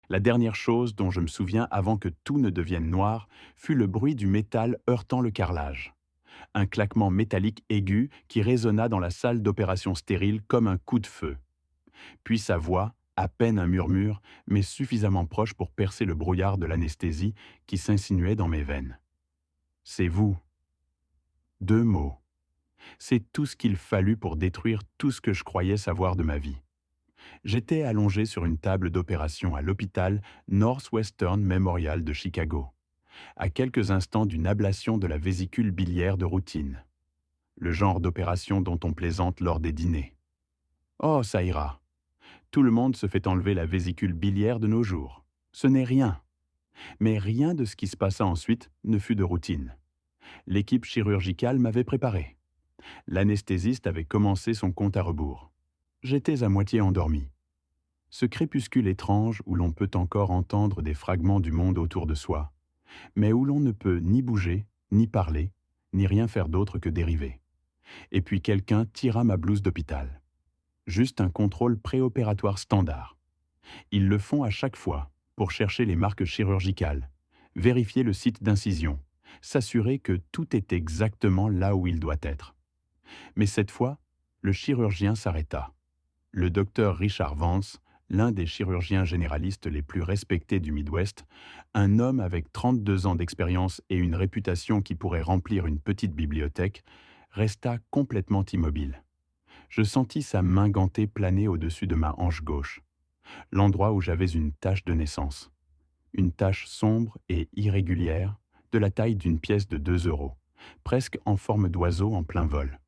La dernière chose dont je me souviens avant que tout ne devienne noir fut le bruit du métal heurtant le carrelage. Un claquement métallique aigu qui résonna dans la salle d'opération stérile comme un coup de feu. Puis sa voix, à peine un murmure, mais suffisamment proche pour percer le brouillard de l'anesthésie qui s'insinuait dans mes veines. C'est vous. 2 mots. C'est tout ce qu'il fallut pour détruire tout ce que je croyais savoir de ma vie. J'étais allongé sur une table d'opération à l'hôpital Northwestern Memorial de Chicago, à quelques instants d'une ablation de la vésicule biliaire de routine, le genre d'opération dont on plaisante lors des dîners. Oh, ça ira. Tout le monde se fait enlever la vésicule biliaire de nos jours. Ce n'est rien. Mais rien de ce qui se passa ensuite ne fut de routine. L'équipe chirurgicale m'avait préparé. L'anesthésiste avait commencé son compte à rebours. J'étais à moitié endormi. Ce crépuscule étrange où l'on peut encore entendre des fragments du monde autour de soi, mais où l'on ne peut ni bouger, ni parler, ni rien faire d'autre que dériver. Et puis quelqu'un tira ma blouse d'hôpital. Juste un contrôle préopératoire standard. Ils le font à chaque fois pour chercher les marques chirurgicales, vérifier le site d'incision, s'assurer que tout est exactement là où il doit être. Mais cette fois, le chirurgien s'arrêta. Le docteur Richard Vance, l'un des chirurgiens généralistes les plus respectés du Midwest, un homme avec 32 ans d'expérience et une réputation qui pourrait remplir une petite bibliothèque, resta complètement immobile. Je sentis sa main gantée planer au-dessus de ma hanche gauche, l'endroit où j'avais une tache de naissance. Une tache sombre et irrégulière, de la taille d'une pièce de 2 euros, presque en forme d'oiseau en plein vol.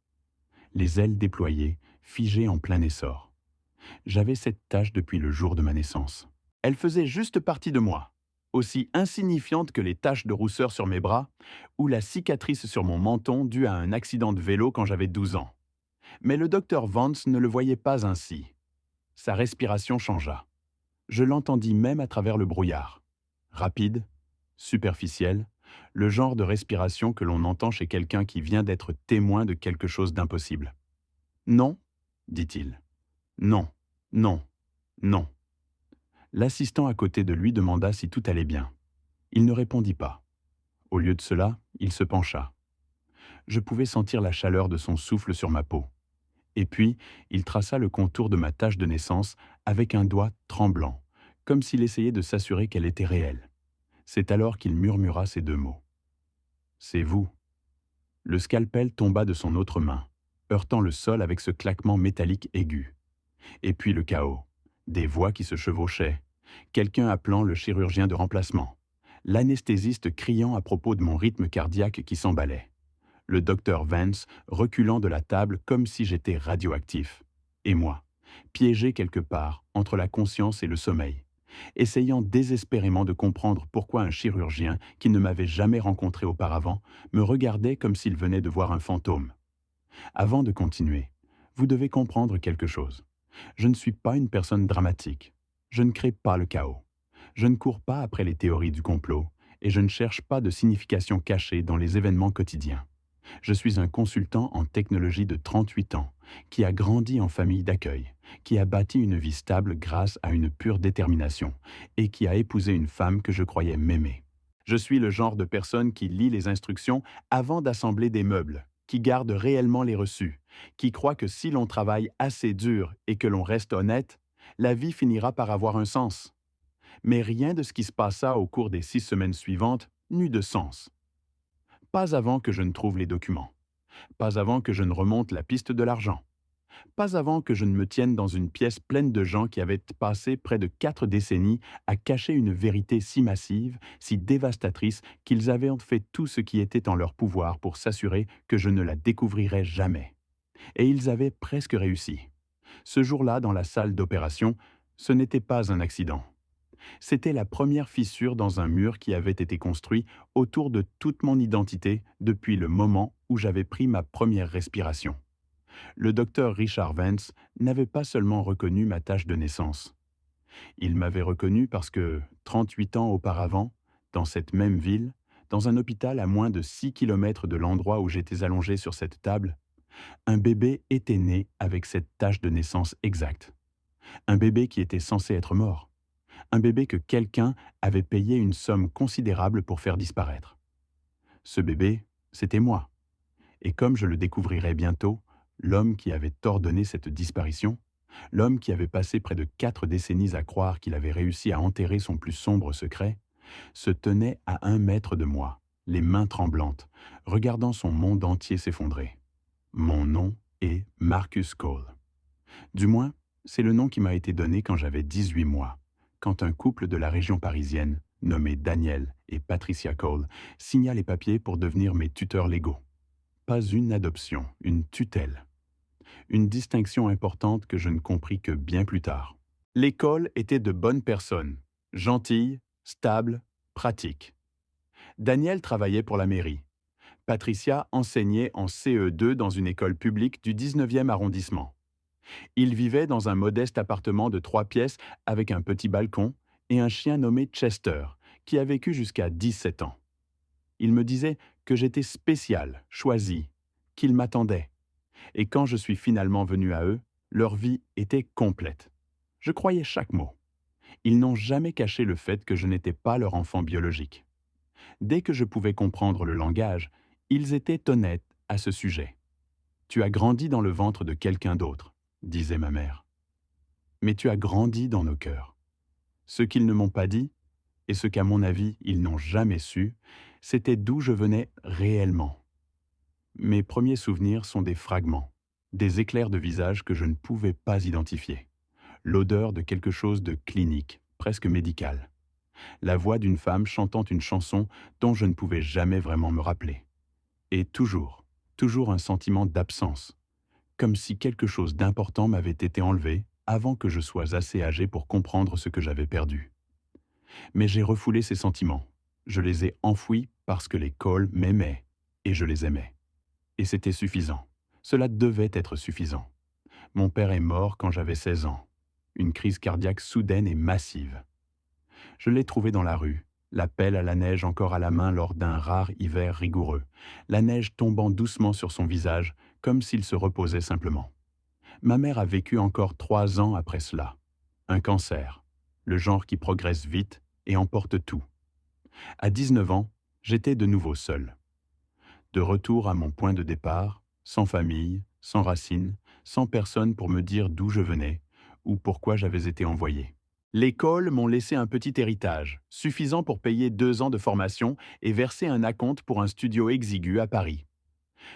Les ailes déployées, figées en plein essor. J'avais cette tache depuis le jour de ma naissance. Elle faisait juste partie de moi, aussi insignifiante que les taches de rousseur sur mes bras ou la cicatrice sur mon menton due à un accident de vélo quand j'avais 12 ans. Mais le docteur Vance ne le voyait pas ainsi. Sa respiration changea. Je l'entendis même à travers le brouillard. Rapide, superficielle, le genre de respiration que l'on entend chez quelqu'un qui vient d'être témoin de quelque chose d'impossible. Non, dit-il. Non, non, non. L'assistant à côté de lui demanda si tout allait bien. Il ne répondit pas. Au lieu de cela, il se pencha. Je pouvais sentir la chaleur de son souffle sur ma peau. Et puis, il traça le contour de ma tache de naissance avec un doigt tremblant, comme s'il essayait de s'assurer qu'elle était réelle. C'est alors qu'il murmura ces 2 mots. C'est vous. Le scalpel tomba de son autre main, heurtant le sol avec ce claquement métallique aigu. Et puis le chaos. Des voix qui se chevauchaient. Quelqu'un appelant le chirurgien de remplacement. L'anesthésiste criant à propos de mon rythme cardiaque qui s'emballait. Le docteur Vance reculant de la table comme si j'étais radioactif. Et moi, piégé quelque part entre la conscience et le sommeil, essayant désespérément de comprendre pourquoi un chirurgien qui ne m'avait jamais rencontré auparavant me regardait comme s'il venait de voir un fantôme. Avant de continuer, vous devez comprendre quelque chose. Je ne suis pas une personne dramatique. Je ne crée pas le chaos. Je ne cours pas après les théories du complot et je ne cherche pas de signification cachée dans les événements quotidiens. Je suis un consultant en technologie de 38 ans, qui a grandi en famille d'accueil, qui a bâti une vie stable grâce à une pure détermination, et qui a épousé une femme que je croyais m'aimer. Je suis le genre de personne qui lit les instructions avant d'assembler des meubles, qui garde réellement les reçus, qui croit que si l'on travaille assez dur et que l'on reste honnête, la vie finira par avoir un sens. Mais rien de ce qui se passa au cours des 6 semaines suivantes n'eut de sens. Pas avant que je ne trouve les documents. Pas avant que je ne remonte la piste de l'argent. Pas avant que je ne me tienne dans une pièce pleine de gens qui avaient passé près de 4 décennies à cacher une vérité si massive, si dévastatrice, qu'ils avaient fait tout ce qui était en leur pouvoir pour s'assurer que je ne la découvrirais jamais. Et ils avaient presque réussi. Ce jour-là, dans la salle d'opération, ce n'était pas un accident. C'était la première fissure dans un mur qui avait été construit autour de toute mon identité depuis le moment où j'avais pris ma première respiration. Le docteur Richard Vance n'avait pas seulement reconnu ma tâche de naissance. Il m'avait reconnu parce que, 38 ans auparavant, dans cette même ville, dans un hôpital à moins de 6 kilomètres de l'endroit où j'étais allongé sur cette table, un bébé était né avec cette tâche de naissance exacte. Un bébé qui était censé être mort. Un bébé que quelqu'un avait payé une somme considérable pour faire disparaître. Ce bébé, c'était moi. Et comme je le découvrirais bientôt, l'homme qui avait ordonné cette disparition, l'homme qui avait passé près de 4 décennies à croire qu'il avait réussi à enterrer son plus sombre secret, se tenait à 1 mètre de moi, les mains tremblantes, regardant son monde entier s'effondrer. Mon nom est Marcus Cole. Du moins, c'est le nom qui m'a été donné quand j'avais 18 mois, quand un couple de la région parisienne, nommé Daniel et Patricia Cole, signa les papiers pour devenir mes tuteurs légaux. Pas une adoption, une tutelle. Une distinction importante que je ne compris que bien plus tard. L'école était de bonnes personnes, gentilles, stables, pratiques. Daniel travaillait pour la mairie. Patricia enseignait en CE2 dans une école publique du 19e arrondissement. Il vivait dans un modeste appartement de 3 pièces avec un petit balcon et un chien nommé Chester, qui a vécu jusqu'à 17 ans. Il me disait que j'étais spécial, choisi, qu'ils m'attendaient. Et quand je suis finalement venu à eux, leur vie était complète. Je croyais chaque mot. Ils n'ont jamais caché le fait que je n'étais pas leur enfant biologique. Dès que je pouvais comprendre le langage, ils étaient honnêtes à ce sujet. Tu as grandi dans le ventre de quelqu'un d'autre, disait ma mère. Mais tu as grandi dans nos cœurs. Ce qu'ils ne m'ont pas dit, et ce qu'à mon avis ils n'ont jamais su, c'était d'où je venais réellement. Mes premiers souvenirs sont des fragments, des éclairs de visage que je ne pouvais pas identifier. L'odeur de quelque chose de clinique, presque médical. La voix d'une femme chantant une chanson dont je ne pouvais jamais vraiment me rappeler. Et toujours un sentiment d'absence, comme si quelque chose d'important m'avait été enlevé avant que je sois assez âgé pour comprendre ce que j'avais perdu. Mais j'ai refoulé ces sentiments. Je les ai enfouis parce que les Cole m'aimaient et je les aimais. Et c'était suffisant. Cela devait être suffisant. Mon père est mort quand j'avais 16 ans. Une crise cardiaque soudaine et massive. Je l'ai trouvé dans la rue, la pelle à la neige encore à la main lors d'un rare hiver rigoureux, la neige tombant doucement sur son visage, comme s'il se reposait simplement. Ma mère a vécu encore 3 ans après cela. Un cancer, le genre qui progresse vite et emporte tout. À 19 ans, j'étais de nouveau seul. De retour à mon point de départ, sans famille, sans racines, sans personne pour me dire d'où je venais ou pourquoi j'avais été envoyé. L'école m'ont laissé un petit héritage, suffisant pour payer 2 ans de formation et verser un acompte pour un studio exigu à Paris.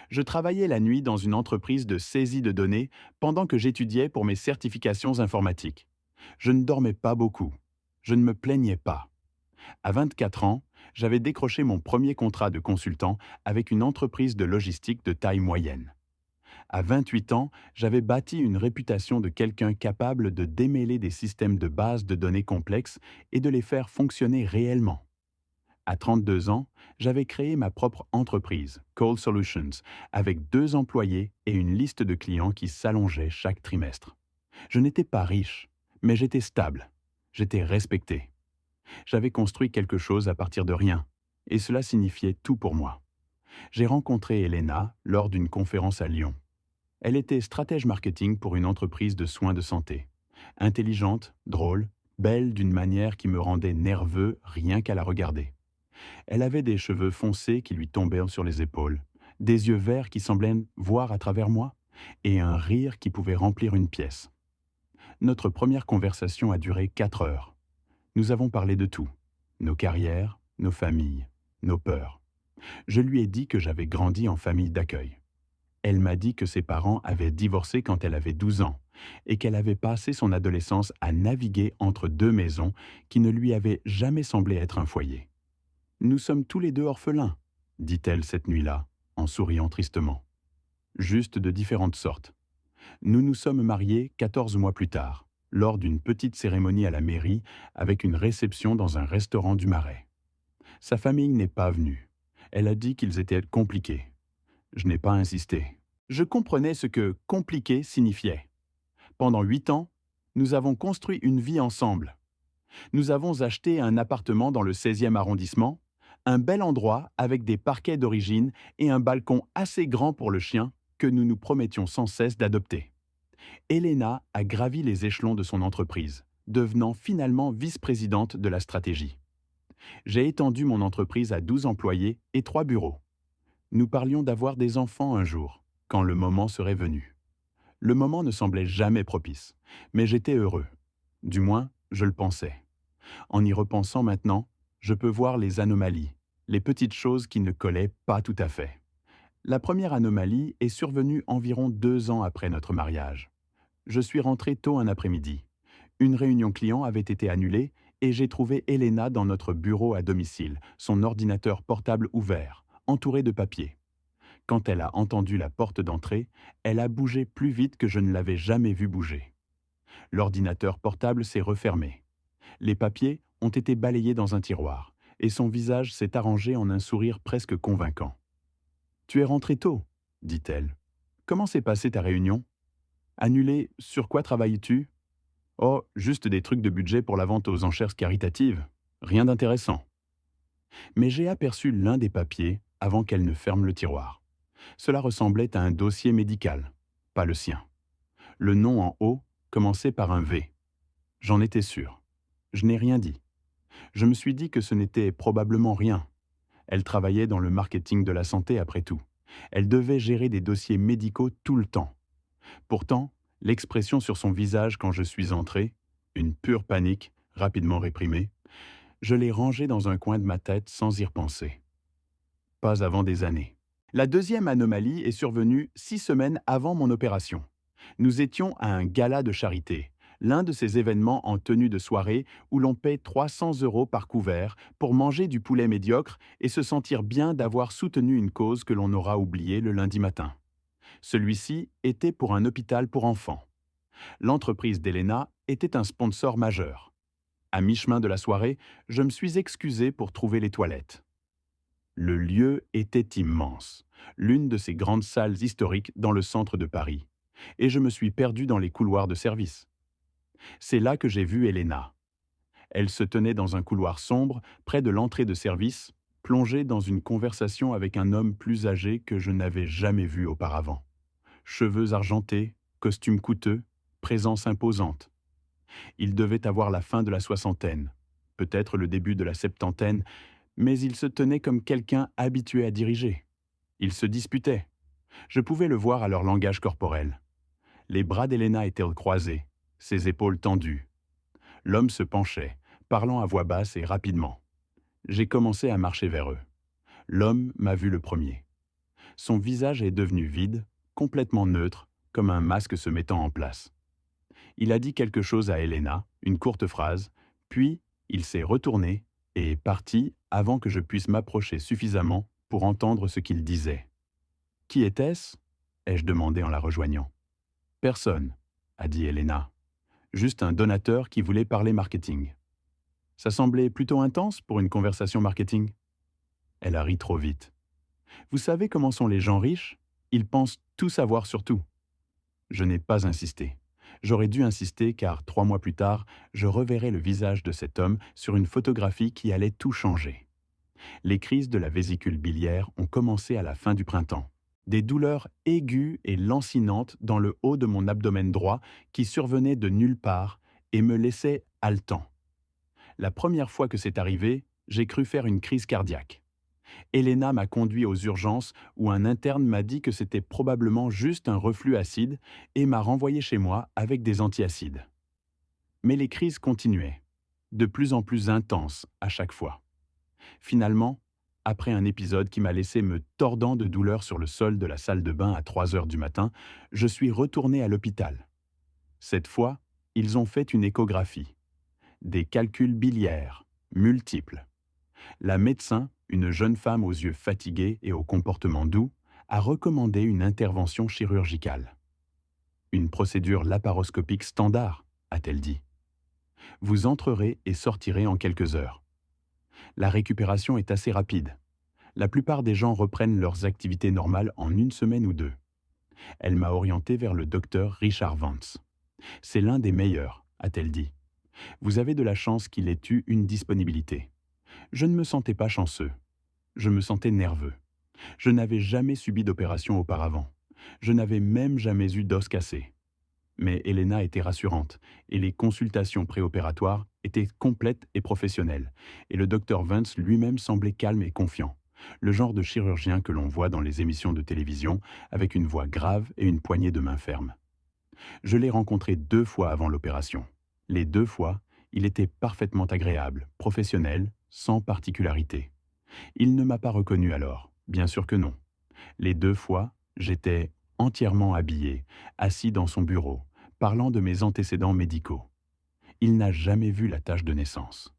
Je travaillais la nuit dans une entreprise de saisie de données pendant que j'étudiais pour mes certifications informatiques. Je ne dormais pas beaucoup. Je ne me plaignais pas. À 24 ans, j'avais décroché mon premier contrat de consultant avec une entreprise de logistique de taille moyenne. À 28 ans, j'avais bâti une réputation de quelqu'un capable de démêler des systèmes de base de données complexes et de les faire fonctionner réellement. À 32 ans, j'avais créé ma propre entreprise, Cole Solutions, avec 2 employés et une liste de clients qui s'allongeait chaque trimestre. Je n'étais pas riche, mais j'étais stable. J'étais respecté. J'avais construit quelque chose à partir de rien, et cela signifiait tout pour moi. J'ai rencontré Elena lors d'une conférence à Lyon. Elle était stratège marketing pour une entreprise de soins de santé. Intelligente, drôle, belle d'une manière qui me rendait nerveux rien qu'à la regarder. Elle avait des cheveux foncés qui lui tombaient sur les épaules, des yeux verts qui semblaient voir à travers moi, et un rire qui pouvait remplir une pièce. Notre première conversation a duré 4 heures. Nous avons parlé de tout, nos carrières, nos familles, nos peurs. Je lui ai dit que j'avais grandi en famille d'accueil. Elle m'a dit que ses parents avaient divorcé quand elle avait 12 ans et qu'elle avait passé son adolescence à naviguer entre 2 maisons qui ne lui avaient jamais semblé être un foyer. « Nous sommes tous les 2 orphelins », dit-elle cette nuit-là, en souriant tristement. Juste de différentes sortes. Nous nous sommes mariés 14 mois plus tard, lors d'une petite cérémonie à la mairie avec une réception dans un restaurant du Marais. Sa famille n'est pas venue. Elle a dit qu'ils étaient compliqués. Je n'ai pas insisté. Je comprenais ce que « compliqué » signifiait. Pendant 8 ans, nous avons construit une vie ensemble. Nous avons acheté un appartement dans le 16e arrondissement, un bel endroit avec des parquets d'origine et un balcon assez grand pour le chien que nous nous promettions sans cesse d'adopter. Elena a gravi les échelons de son entreprise, devenant finalement vice-présidente de la stratégie. J'ai étendu mon entreprise à 12 employés et 3 bureaux. Nous parlions d'avoir des enfants un jour, quand le moment serait venu. Le moment ne semblait jamais propice, mais j'étais heureux. Du moins, je le pensais. En y repensant maintenant, je peux voir les anomalies, les petites choses qui ne collaient pas tout à fait. La première anomalie est survenue environ 2 ans après notre mariage. Je suis rentré tôt un après-midi. Une réunion client avait été annulée et j'ai trouvé Elena dans notre bureau à domicile, son ordinateur portable ouvert, entouré de papiers. Quand elle a entendu la porte d'entrée, elle a bougé plus vite que je ne l'avais jamais vue bouger. L'ordinateur portable s'est refermé. Les papiers ont été balayés dans un tiroir et son visage s'est arrangé en un sourire presque convaincant. Tu es rentré tôt, dit-elle. Comment s'est passée ta réunion? Annulée, sur quoi travailles-tu? Oh, juste des trucs de budget pour la vente aux enchères caritatives. Rien d'intéressant. Mais j'ai aperçu l'un des papiers avant qu'elle ne ferme le tiroir. Cela ressemblait à un dossier médical, pas le sien. Le nom en haut commençait par un V. J'en étais sûr. Je n'ai rien dit. Je me suis dit que ce n'était probablement rien. Elle travaillait dans le marketing de la santé après tout. Elle devait gérer des dossiers médicaux tout le temps. Pourtant, l'expression sur son visage quand je suis entré, une pure panique, rapidement réprimée, je l'ai rangée dans un coin de ma tête sans y repenser. Pas avant des années. La deuxième anomalie est survenue 6 semaines avant mon opération. Nous étions à un gala de charité, l'un de ces événements en tenue de soirée où l'on paie 300 € par couvert pour manger du poulet médiocre et se sentir bien d'avoir soutenu une cause que l'on aura oubliée le lundi matin. Celui-ci était pour un hôpital pour enfants. L'entreprise d'Elena était un sponsor majeur. À mi-chemin de la soirée, je me suis excusé pour trouver les toilettes. Le lieu était immense, l'une de ces grandes salles historiques dans le centre de Paris, et je me suis perdu dans les couloirs de service. C'est là que j'ai vu Elena. Elle se tenait dans un couloir sombre, près de l'entrée de service, plongée dans une conversation avec un homme plus âgé que je n'avais jamais vu auparavant. Cheveux argentés, costume coûteux, présence imposante. Il devait avoir la fin de la soixantaine, peut-être le début de la septantaine, mais il se tenait comme quelqu'un habitué à diriger. Il se disputait. Je pouvais le voir à leur langage corporel. Les bras d'Elena étaient croisés, ses épaules tendues. L'homme se penchait, parlant à voix basse et rapidement. J'ai commencé à marcher vers eux. L'homme m'a vu le premier. Son visage est devenu vide, complètement neutre, comme un masque se mettant en place. Il a dit quelque chose à Elena, une courte phrase, puis il s'est retourné et est parti avant que je puisse m'approcher suffisamment pour entendre ce qu'il disait. « Qui était-ce » ai-je demandé en la rejoignant. « Personne » a dit Elena. « Juste un donateur qui voulait parler marketing. » Ça semblait plutôt intense pour une conversation marketing. Elle a ri trop vite. « Vous savez comment sont les gens riches? Ils pensent tout savoir sur tout. » Je n'ai pas insisté. J'aurais dû insister car 3 mois plus tard, je reverrai le visage de cet homme sur une photographie qui allait tout changer. Les crises de la vésicule biliaire ont commencé à la fin du printemps. Des douleurs aiguës et lancinantes dans le haut de mon abdomen droit qui survenaient de nulle part et me laissaient haletant. La première fois que c'est arrivé, j'ai cru faire une crise cardiaque. Elena m'a conduit aux urgences où un interne m'a dit que c'était probablement juste un reflux acide et m'a renvoyé chez moi avec des antiacides. Mais les crises continuaient, de plus en plus intenses à chaque fois. Finalement, après un épisode qui m'a laissé me tordant de douleur sur le sol de la salle de bain à 3 heures du matin, je suis retourné à l'hôpital. Cette fois, ils ont fait une échographie. Des calculs biliaires, multiples. La médecin, une jeune femme aux yeux fatigués et au comportement doux, a recommandé une intervention chirurgicale. Une procédure laparoscopique standard, a-t-elle dit. Vous entrerez et sortirez en quelques heures. La récupération est assez rapide. La plupart des gens reprennent leurs activités normales en 1 semaine ou 2. Elle m'a orienté vers le docteur Richard Vance. C'est l'un des meilleurs, a-t-elle dit. Vous avez de la chance qu'il ait eu une disponibilité. Je ne me sentais pas chanceux. Je me sentais nerveux. Je n'avais jamais subi d'opération auparavant. Je n'avais même jamais eu d'os cassé. Mais Elena était rassurante, et les consultations préopératoires étaient complètes et professionnelles, et le docteur Vance lui-même semblait calme et confiant, le genre de chirurgien que l'on voit dans les émissions de télévision, avec une voix grave et une poignée de main ferme. Je l'ai rencontré 2 fois avant l'opération. Les 2 fois, il était parfaitement agréable, professionnel, sans particularité. Il ne m'a pas reconnu alors, bien sûr que non. Les 2 fois, j'étais entièrement habillé, assis dans son bureau, parlant de mes antécédents médicaux. Il n'a jamais vu la tâche de naissance.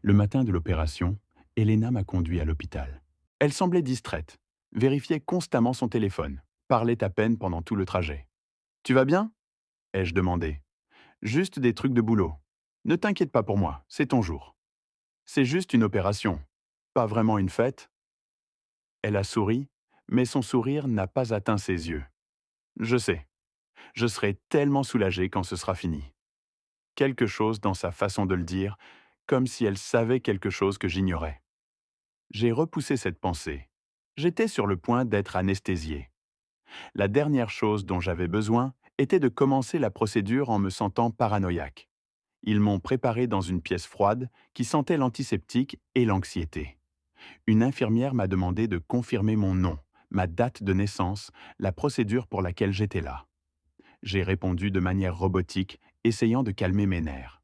Le matin de l'opération, Elena m'a conduit à l'hôpital. Elle semblait distraite, vérifiait constamment son téléphone, parlait à peine pendant tout le trajet. « Tu vas bien ?» ai-je demandé. « Juste des trucs de boulot. Ne t'inquiète pas pour moi, c'est ton jour. C'est juste une opération, pas vraiment une fête. » Elle a souri, mais son sourire n'a pas atteint ses yeux. Je sais, je serai tellement soulagé quand ce sera fini. Quelque chose dans sa façon de le dire, comme si elle savait quelque chose que j'ignorais. J'ai repoussé cette pensée. J'étais sur le point d'être anesthésié. La dernière chose dont j'avais besoin était de commencer la procédure en me sentant paranoïaque. Ils m'ont préparé dans une pièce froide qui sentait l'antiseptique et l'anxiété. Une infirmière m'a demandé de confirmer mon nom, ma date de naissance, la procédure pour laquelle j'étais là. J'ai répondu de manière robotique, essayant de calmer mes nerfs.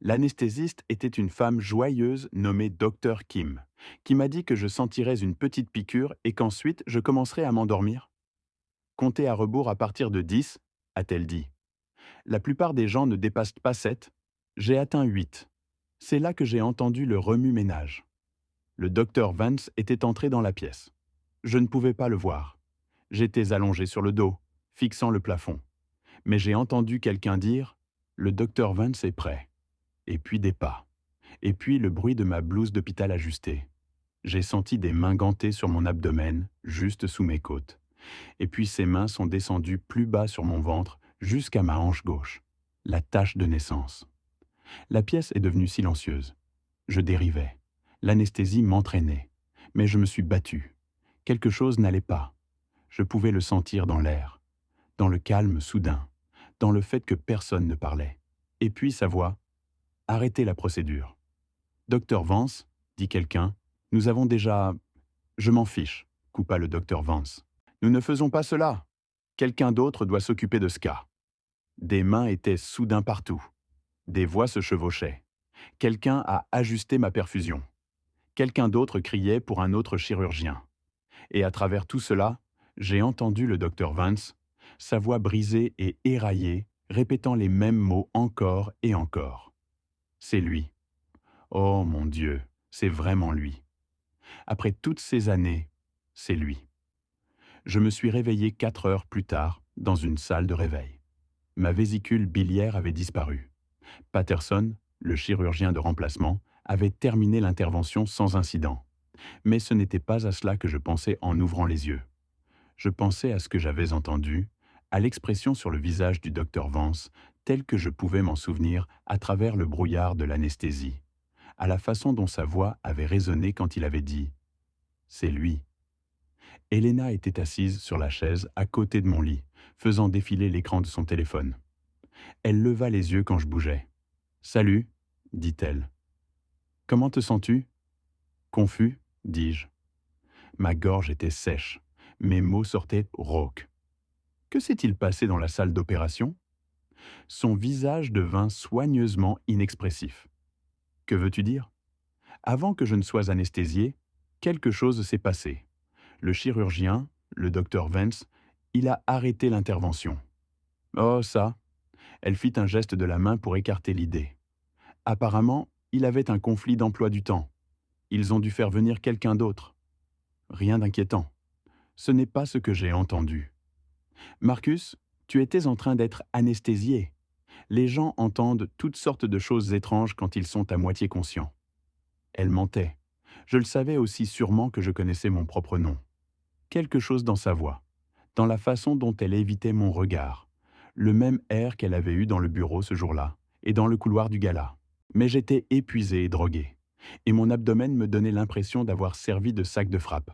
L'anesthésiste était une femme joyeuse nommée Dr Kim, qui m'a dit que je sentirais une petite piqûre et qu'ensuite je commencerais à m'endormir. Comptez à rebours à partir de 10, a-t-elle dit. La plupart des gens ne dépassent pas 7. J'ai atteint 8. C'est là que j'ai entendu le remue-ménage. Le docteur Vance était entré dans la pièce. Je ne pouvais pas le voir. J'étais allongé sur le dos, fixant le plafond. Mais j'ai entendu quelqu'un dire « Le docteur Vance est prêt ». Et puis des pas. Et puis le bruit de ma blouse d'hôpital ajustée. J'ai senti des mains gantées sur mon abdomen, juste sous mes côtes. Et puis ces mains sont descendues plus bas sur mon ventre, jusqu'à ma hanche gauche. La tache de naissance. La pièce est devenue silencieuse. Je dérivais. L'anesthésie m'entraînait. Mais je me suis battu. Quelque chose n'allait pas. Je pouvais le sentir dans l'air. Dans le calme soudain. Dans le fait que personne ne parlait. Et puis sa voix. « Arrêtez la procédure. »« Docteur Vance, dit quelqu'un, nous avons déjà... » »« Je m'en fiche, coupa le docteur Vance. « Nous ne faisons pas cela. Quelqu'un d'autre doit s'occuper de ce cas. » Des mains étaient soudain partout. Des voix se chevauchaient. Quelqu'un a ajusté ma perfusion. Quelqu'un d'autre criait pour un autre chirurgien. Et à travers tout cela, j'ai entendu le docteur Vance, sa voix brisée et éraillée, répétant les mêmes mots encore et encore. C'est lui. Oh mon Dieu, c'est vraiment lui. Après toutes ces années, c'est lui. Je me suis réveillé 4 heures plus tard dans une salle de réveil. Ma vésicule biliaire avait disparu. Patterson, le chirurgien de remplacement, avait terminé l'intervention sans incident. Mais ce n'était pas à cela que je pensais en ouvrant les yeux. Je pensais à ce que j'avais entendu, à l'expression sur le visage du docteur Vance, telle que je pouvais m'en souvenir à travers le brouillard de l'anesthésie, à la façon dont sa voix avait résonné quand il avait dit « C'est lui ». Elena était assise sur la chaise à côté de mon lit, faisant défiler l'écran de son téléphone. Elle leva les yeux quand je bougeais. « Salut », dit-elle. « Comment te sens-tu » ? « Confus, dis-je. Ma gorge était sèche. Mes mots sortaient rauques. Que s'est-il passé dans la salle d'opération ? Son visage devint soigneusement inexpressif. Que veux-tu dire ? Avant que je ne sois anesthésié, quelque chose s'est passé. Le chirurgien, le docteur Vance, il a arrêté l'intervention. Oh ça ! Elle fit un geste de la main pour écarter l'idée. Apparemment, il avait un conflit d'emploi du temps. Ils ont dû faire venir quelqu'un d'autre. Rien d'inquiétant. Ce n'est pas ce que j'ai entendu. Marcus, tu étais en train d'être anesthésié. Les gens entendent toutes sortes de choses étranges quand ils sont à moitié conscients. Elle mentait. Je le savais aussi sûrement que je connaissais mon propre nom. Quelque chose dans sa voix, dans la façon dont elle évitait mon regard, le même air qu'elle avait eu dans le bureau ce jour-là et dans le couloir du gala. Mais j'étais épuisé et drogué, et mon abdomen me donnait l'impression d'avoir servi de sac de frappe.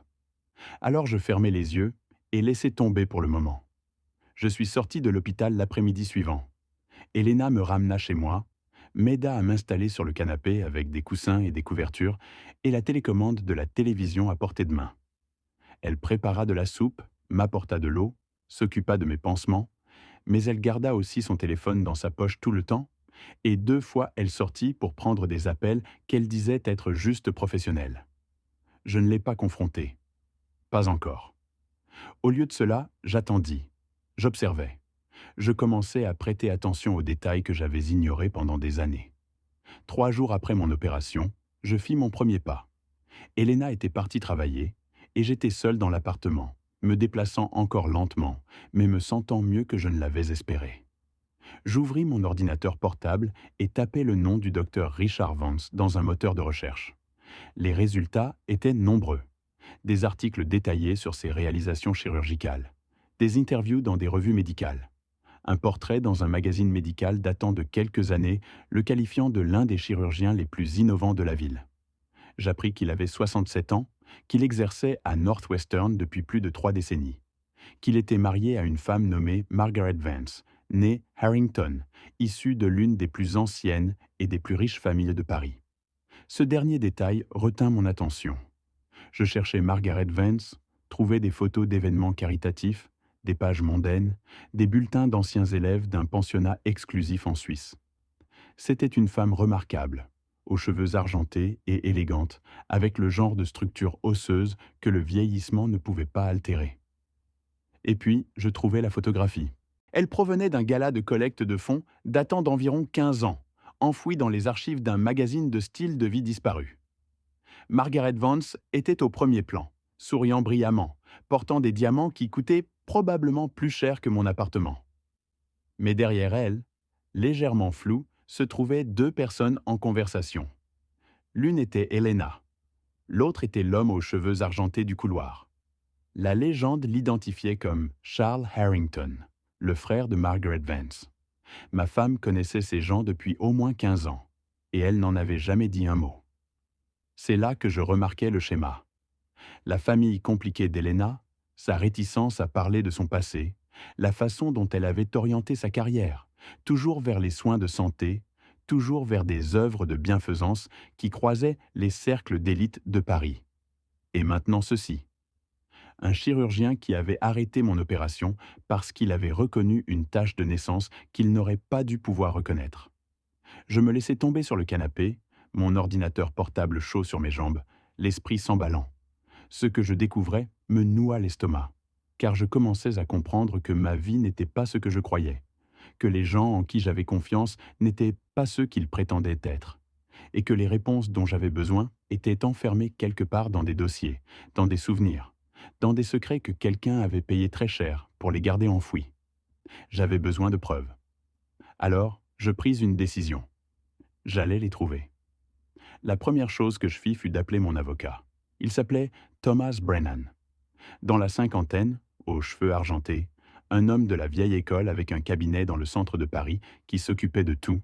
Alors je fermai les yeux et laissai tomber pour le moment. Je suis sorti de l'hôpital l'après-midi suivant. Elena me ramena chez moi, m'aida à m'installer sur le canapé avec des coussins et des couvertures et la télécommande de la télévision à portée de main. Elle prépara de la soupe, m'apporta de l'eau, s'occupa de mes pansements, mais elle garda aussi son téléphone dans sa poche tout le temps, et 2 fois elle sortit pour prendre des appels qu'elle disait être juste professionnels. Je ne l'ai pas confrontée. Pas encore. Au lieu de cela, j'attendis. J'observais. Je commençais à prêter attention aux détails que j'avais ignorés pendant des années. 3 jours après mon opération, je fis mon premier pas. Elena était partie travailler, et j'étais seul dans l'appartement, me déplaçant encore lentement, mais me sentant mieux que je ne l'avais espéré. J'ouvris mon ordinateur portable et tapai le nom du docteur Richard Vance dans un moteur de recherche. Les résultats étaient nombreux. Des articles détaillés sur ses réalisations chirurgicales, des interviews dans des revues médicales, un portrait dans un magazine médical datant de quelques années, le qualifiant de l'un des chirurgiens les plus innovants de la ville. J'appris qu'il avait 67 ans, qu'il exerçait à Northwestern depuis plus de 3 décennies, qu'il était marié à une femme nommée Margaret Vance, née Harrington, issue de l'une des plus anciennes et des plus riches familles de Paris. Ce dernier détail retint mon attention. Je cherchais Margaret Vance, trouvais des photos d'événements caritatifs, des pages mondaines, des bulletins d'anciens élèves d'un pensionnat exclusif en Suisse. C'était une femme remarquable, aux cheveux argentés et élégante, avec le genre de structure osseuse que le vieillissement ne pouvait pas altérer. Et puis, je trouvais la photographie. Elle provenait d'un gala de collecte de fonds datant d'environ 15 ans, enfoui dans les archives d'un magazine de style de vie disparu. Margaret Vance était au premier plan, souriant brillamment, portant des diamants qui coûtaient probablement plus cher que mon appartement. Mais derrière elle, légèrement floue, se trouvaient 2 personnes en conversation. L'une était Elena, l'autre était l'homme aux cheveux argentés du couloir. La légende l'identifiait comme Charles Harrington, le frère de Margaret Vance. Ma femme connaissait ces gens depuis au moins 15 ans, et elle n'en avait jamais dit un mot. C'est là que je remarquais le schéma. La famille compliquée d'Elena, sa réticence à parler de son passé, la façon dont elle avait orienté sa carrière, toujours vers les soins de santé, toujours vers des œuvres de bienfaisance qui croisaient les cercles d'élite de Paris. Et maintenant ceci. Un chirurgien qui avait arrêté mon opération parce qu'il avait reconnu une tache de naissance qu'il n'aurait pas dû pouvoir reconnaître. Je me laissais tomber sur le canapé, mon ordinateur portable chaud sur mes jambes, l'esprit s'emballant. Ce que je découvrais me noua l'estomac, car je commençais à comprendre que ma vie n'était pas ce que je croyais, que les gens en qui j'avais confiance n'étaient pas ceux qu'ils prétendaient être, et que les réponses dont j'avais besoin étaient enfermées quelque part dans des dossiers, dans des souvenirs, dans des secrets que quelqu'un avait payé très cher pour les garder enfouis. J'avais besoin de preuves. Alors, je pris une décision. J'allais les trouver. La première chose que je fis fut d'appeler mon avocat. Il s'appelait Thomas Brennan. Dans la cinquantaine, aux cheveux argentés, un homme de la vieille école avec un cabinet dans le centre de Paris qui s'occupait de tout,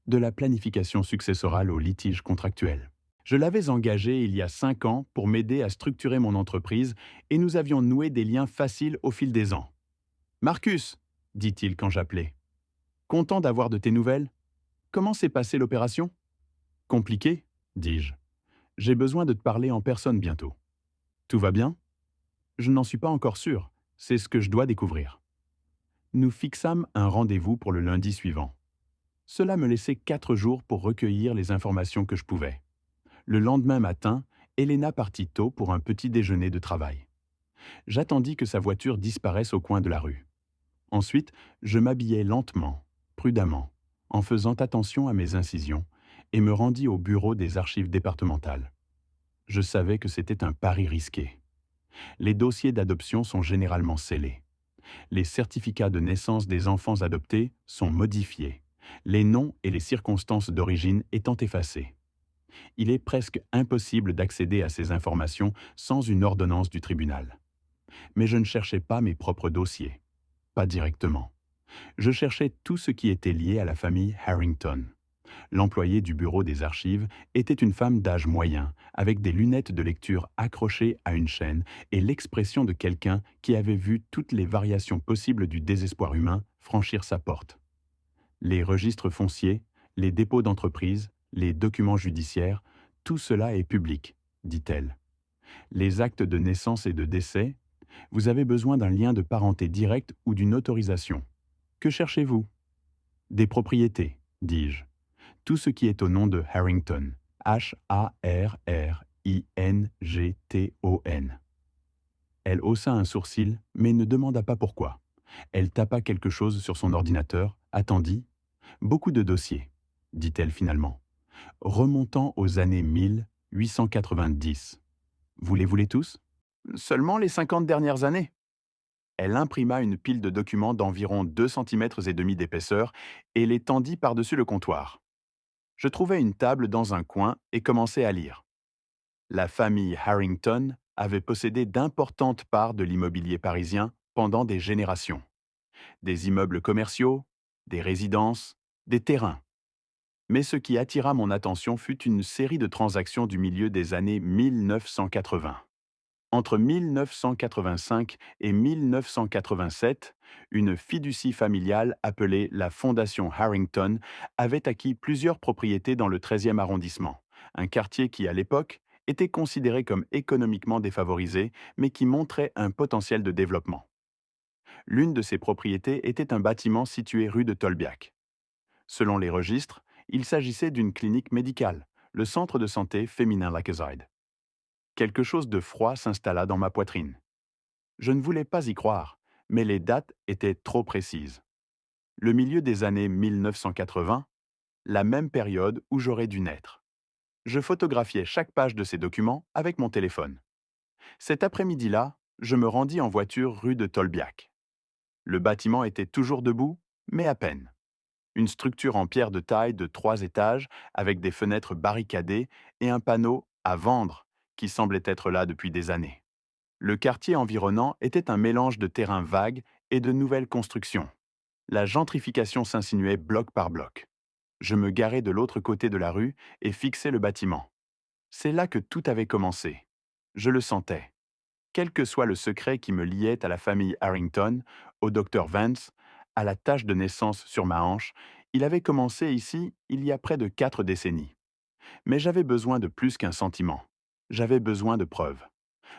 de la planification successorale aux litiges contractuels. Je l'avais engagé il y a 5 ans pour m'aider à structurer mon entreprise et nous avions noué des liens faciles au fil des ans. « Marcus », dit-il quand j'appelais, « content d'avoir de tes nouvelles. Comment s'est passée l'opération ?»« Compliqué », dis-je. « J'ai besoin de te parler en personne bientôt. »« Tout va bien ?»« Je n'en suis pas encore sûr. C'est ce que je dois découvrir. » Nous fixâmes un rendez-vous pour le lundi suivant. Cela me laissait 4 jours pour recueillir les informations que je pouvais. Le lendemain matin, Elena partit tôt pour un petit déjeuner de travail. J'attendis que sa voiture disparaisse au coin de la rue. Ensuite, je m'habillai lentement, prudemment, en faisant attention à mes incisions, et me rendis au bureau des archives départementales. Je savais que c'était un pari risqué. Les dossiers d'adoption sont généralement scellés. Les certificats de naissance des enfants adoptés sont modifiés, les noms et les circonstances d'origine étant effacés. Il est presque impossible d'accéder à ces informations sans une ordonnance du tribunal. Mais je ne cherchais pas mes propres dossiers, pas directement. Je cherchais tout ce qui était lié à la famille Harrington. L'employée du bureau des archives était une femme d'âge moyen, avec des lunettes de lecture accrochées à une chaîne et l'expression de quelqu'un qui avait vu toutes les variations possibles du désespoir humain franchir sa porte. Les registres fonciers, les dépôts d'entreprise, les documents judiciaires, tout cela est public, dit-elle. Les actes de naissance et de décès, vous avez besoin d'un lien de parenté direct ou d'une autorisation. Que cherchez-vous? Des propriétés, dis-je. Tout ce qui est au nom de Harrington. Harrington. Elle haussa un sourcil, mais ne demanda pas pourquoi. Elle tapa quelque chose sur son ordinateur, attendit. Beaucoup de dossiers, dit-elle finalement, remontant aux années 1890. Vous les voulez tous? Seulement les 50 dernières années. Elle imprima une pile de documents d'environ 2,5 cm d'épaisseur et les tendit par-dessus le comptoir. Je trouvai une table dans un coin et commençai à lire. La famille Harrington avait possédé d'importantes parts de l'immobilier parisien pendant des générations. Des immeubles commerciaux, des résidences, des terrains. Mais ce qui attira mon attention fut une série de transactions du milieu des années 1980. Entre 1985 et 1987, une fiducie familiale appelée la Fondation Harrington avait acquis plusieurs propriétés dans le 13e arrondissement, un quartier qui, à l'époque, était considéré comme économiquement défavorisé, mais qui montrait un potentiel de développement. L'une de ces propriétés était un bâtiment situé rue de Tolbiac. Selon les registres, il s'agissait d'une clinique médicale, le centre de santé féminin Lakezide. Quelque chose de froid s'installa dans ma poitrine. Je ne voulais pas y croire, mais les dates étaient trop précises. Le milieu des années 1980, la même période où j'aurais dû naître. Je photographiais chaque page de ces documents avec mon téléphone. Cet après-midi-là, je me rendis en voiture rue de Tolbiac. Le bâtiment était toujours debout, mais à peine. Une structure en pierre de taille de 3 étages avec des fenêtres barricadées et un panneau « À vendre » qui semblait être là depuis des années. Le quartier environnant était un mélange de terrains vagues et de nouvelles constructions. La gentrification s'insinuait bloc par bloc. Je me garai de l'autre côté de la rue et fixai le bâtiment. C'est là que tout avait commencé. Je le sentais. Quel que soit le secret qui me liait à la famille Harrington, au docteur Vance, à la tache de naissance sur ma hanche, il avait commencé ici il y a près de 4 décennies. Mais j'avais besoin de plus qu'un sentiment. J'avais besoin de preuves.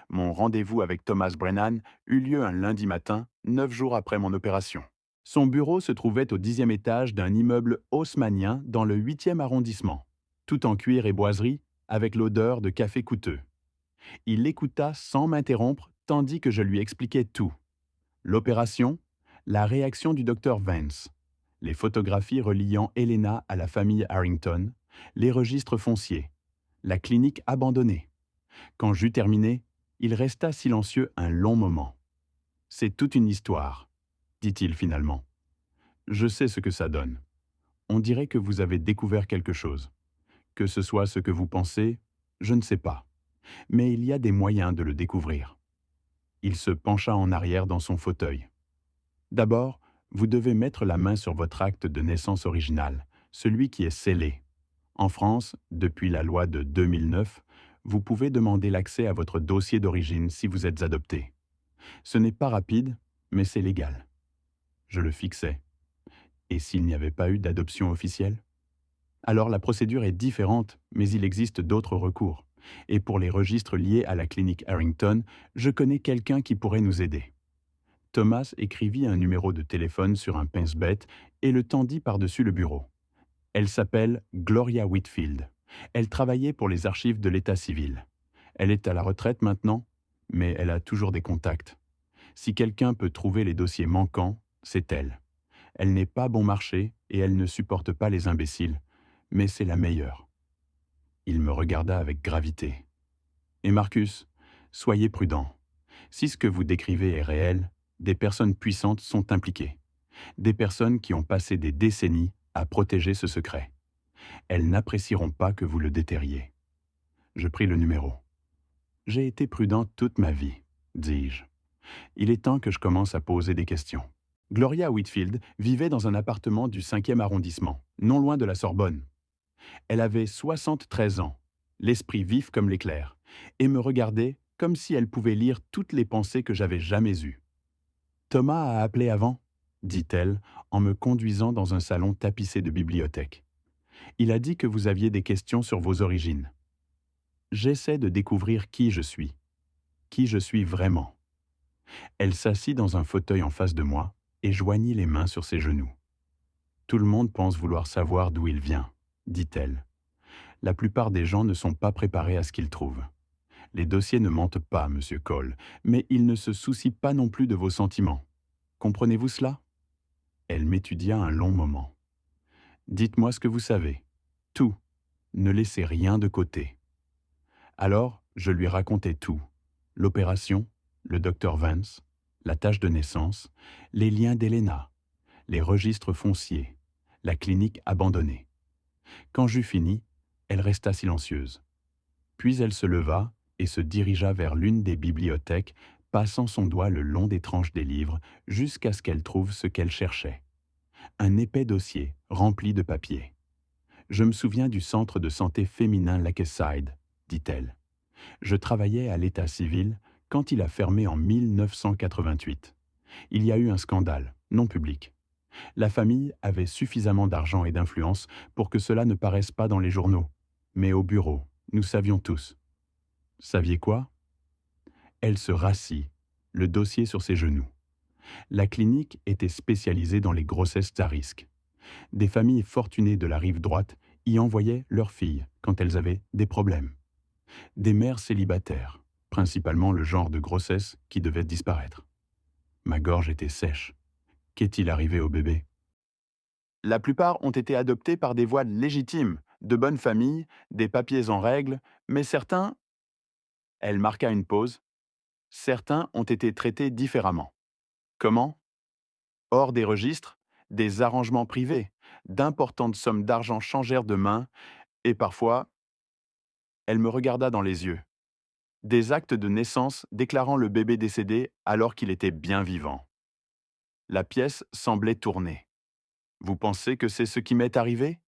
Mon rendez-vous avec Thomas Brennan eut lieu un lundi matin, 9 jours après mon opération. Son bureau se trouvait au 10e étage d'un immeuble haussmannien dans le 8e arrondissement, tout en cuir et boiserie, avec l'odeur de café coûteux. Il l'écouta sans m'interrompre tandis que je lui expliquais tout. L'opération, la réaction du docteur Vance, les photographies reliant Helena à la famille Harrington, les registres fonciers, la clinique abandonnée. Quand j'eus terminé, il resta silencieux un long moment. « C'est toute une histoire, » dit-il finalement. « Je sais ce que ça donne. On dirait que vous avez découvert quelque chose. Que ce soit ce que vous pensez, je ne sais pas. Mais il y a des moyens de le découvrir. » Il se pencha en arrière dans son fauteuil. « D'abord, vous devez mettre la main sur votre acte de naissance original, celui qui est scellé. En France, depuis la loi de 2009, vous pouvez demander l'accès à votre dossier d'origine si vous êtes adopté. Ce n'est pas rapide, mais c'est légal. » Je le fixais. Et s'il n'y avait pas eu d'adoption officielle? Alors la procédure est différente, mais il existe d'autres recours. Et pour les registres liés à la clinique Harrington, je connais quelqu'un qui pourrait nous aider. Thomas écrivit un numéro de téléphone sur un pince-bête et le tendit par-dessus le bureau. Elle s'appelle Gloria Whitfield. Elle travaillait pour les archives de l'État civil. Elle est à la retraite maintenant, mais elle a toujours des contacts. Si quelqu'un peut trouver les dossiers manquants, c'est elle. Elle n'est pas bon marché et elle ne supporte pas les imbéciles, mais c'est la meilleure. Il me regarda avec gravité. « Et Marcus, soyez prudent. Si ce que vous décrivez est réel, des personnes puissantes sont impliquées. Des personnes qui ont passé des décennies à protéger ce secret. Elles n'apprécieront pas que vous le déterriez. » Je pris le numéro. « J'ai été prudent toute ma vie, dis-je. Il est temps que je commence à poser des questions. » Gloria Whitfield vivait dans un appartement du 5e arrondissement, non loin de la Sorbonne. Elle avait 73 ans, l'esprit vif comme l'éclair, et me regardait comme si elle pouvait lire toutes les pensées que j'avais jamais eues. Thomas a appelé avant, dit-elle en me conduisant dans un salon tapissé de bibliothèques. Il a dit que vous aviez des questions sur vos origines. J'essaie de découvrir qui je suis vraiment. Elle s'assit dans un fauteuil en face de moi et joignit les mains sur ses genoux. Tout le monde pense vouloir savoir d'où il vient, dit-elle. La plupart des gens ne sont pas préparés à ce qu'ils trouvent. Les dossiers ne mentent pas, monsieur Cole, mais ils ne se soucient pas non plus de vos sentiments. Comprenez-vous cela? Elle m'étudia un long moment. Dites-moi ce que vous savez. Tout. Ne laissez rien de côté. Alors, je lui racontai tout. L'opération, le docteur Vance, la tâche de naissance, les liens d'Helena, les registres fonciers, la clinique abandonnée. Quand j'eus fini, elle resta silencieuse. Puis elle se leva et se dirigea vers l'une des bibliothèques, passant son doigt le long des tranches des livres jusqu'à ce qu'elle trouve ce qu'elle cherchait. Un épais dossier rempli de papiers. Je me souviens du centre de santé féminin Lakeside, dit-elle. Je travaillais à l'état civil quand il a fermé en 1988. Il y a eu un scandale, non public. La famille avait suffisamment d'argent et d'influence pour que cela ne paraisse pas dans les journaux. Mais au bureau, nous savions tous. Saviez quoi? Elle se rassit, le dossier sur ses genoux. La clinique était spécialisée dans les grossesses à risque. Des familles fortunées de la rive droite y envoyaient leurs filles quand elles avaient des problèmes. Des mères célibataires, principalement le genre de grossesse qui devait disparaître. Ma gorge était sèche. Qu'est-il arrivé au bébé? La plupart ont été adoptés par des voies légitimes, de bonnes familles, des papiers en règle, mais certains... Elle marqua une pause. Certains ont été traités différemment. Comment? Hors des registres, des arrangements privés, d'importantes sommes d'argent changèrent de main, et parfois, elle me regarda dans les yeux. Des actes de naissance déclarant le bébé décédé alors qu'il était bien vivant. La pièce semblait tourner. Vous pensez que c'est ce qui m'est arrivé?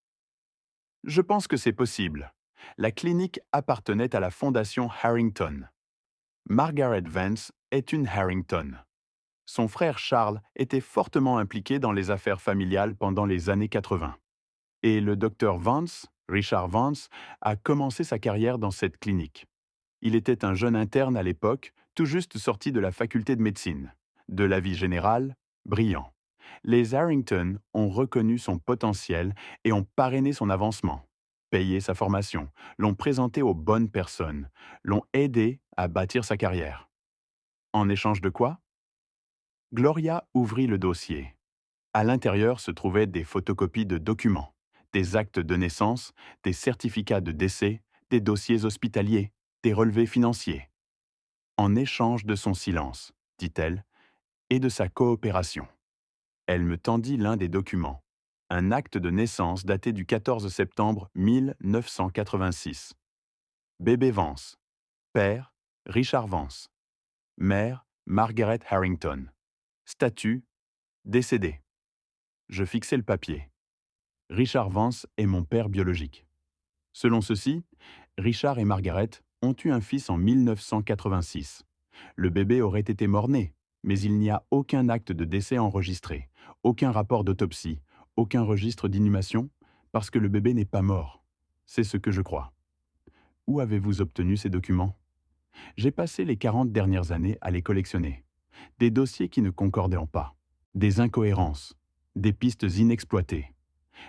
Je pense que c'est possible. La clinique appartenait à la fondation Harrington. Margaret Vance est une Harrington. Son frère Charles était fortement impliqué dans les affaires familiales pendant les années 80. Et le docteur Vance, Richard Vance, a commencé sa carrière dans cette clinique. Il était un jeune interne à l'époque, tout juste sorti de la faculté de médecine. De la vie générale, brillant. Les Harrington ont reconnu son potentiel et ont parrainé son avancement, payé sa formation, l'ont présenté aux bonnes personnes, l'ont aidé à bâtir sa carrière. En échange de quoi? Gloria ouvrit le dossier. À l'intérieur se trouvaient des photocopies de documents, des actes de naissance, des certificats de décès, des dossiers hospitaliers, des relevés financiers. En échange de son silence, dit-elle, et de sa coopération. Elle me tendit l'un des documents, un acte de naissance daté du 14 septembre 1986. Bébé Vance. Père, Richard Vance. Mère, Margaret Harrington. Statut, décédé. Je fixai le papier. Richard Vance est mon père biologique. Selon ceci, Richard et Margaret ont eu un fils en 1986. Le bébé aurait été mort-né, mais il n'y a aucun acte de décès enregistré, aucun rapport d'autopsie, aucun registre d'inhumation, parce que le bébé n'est pas mort. C'est ce que je crois. Où avez-vous obtenu ces documents? J'ai passé les 40 dernières années à les collectionner. Des dossiers qui ne concordaient pas, des incohérences, des pistes inexploitées.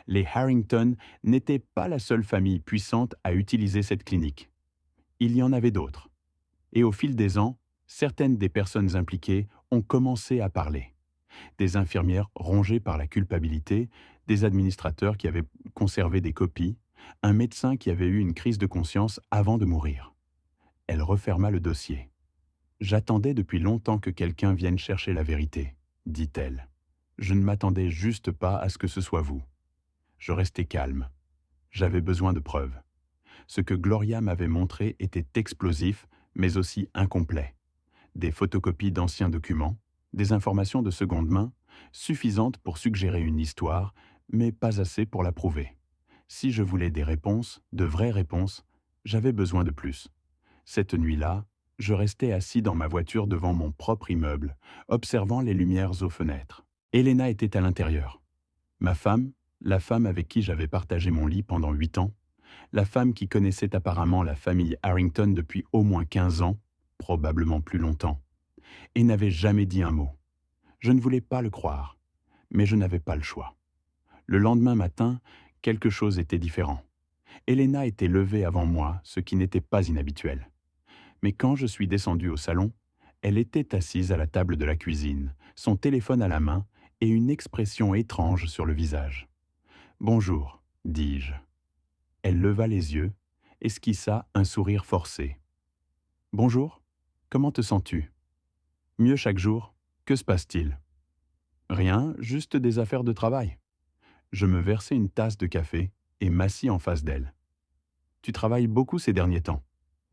Les Harrington n'étaient pas la seule famille puissante à utiliser cette clinique. Il y en avait d'autres. Et au fil des ans, certaines des personnes impliquées ont commencé à parler. Des infirmières rongées par la culpabilité, des administrateurs qui avaient conservé des copies, un médecin qui avait eu une crise de conscience avant de mourir. Elle referma le dossier. J'attendais depuis longtemps que quelqu'un vienne chercher la vérité, dit-elle. Je ne m'attendais juste pas à ce que ce soit vous. Je restai calme. J'avais besoin de preuves. Ce que Gloria m'avait montré était explosif, mais aussi incomplet. Des photocopies d'anciens documents, des informations de seconde main, suffisantes pour suggérer une histoire, mais pas assez pour la prouver. Si je voulais des réponses, de vraies réponses, j'avais besoin de plus. Cette nuit-là, je restais assis dans ma voiture devant mon propre immeuble, observant les lumières aux fenêtres. Elena était à l'intérieur. Ma femme, la femme avec qui j'avais partagé mon lit pendant 8 ans, la femme qui connaissait apparemment la famille Harrington depuis au moins 15 ans, probablement plus longtemps, et n'avait jamais dit un mot. Je ne voulais pas le croire, mais je n'avais pas le choix. Le lendemain matin, quelque chose était différent. Elena était levée avant moi, ce qui n'était pas inhabituel. Mais quand je suis descendu au salon, elle était assise à la table de la cuisine, son téléphone à la main et une expression étrange sur le visage. « Bonjour », dis-je. Elle leva les yeux, esquissa un sourire forcé. « Bonjour, comment te sens-tu ? Mieux chaque jour, que se passe-t-il ? » « Rien, juste des affaires de travail. » Je me versai une tasse de café et m'assis en face d'elle. « Tu travailles beaucoup ces derniers temps ?»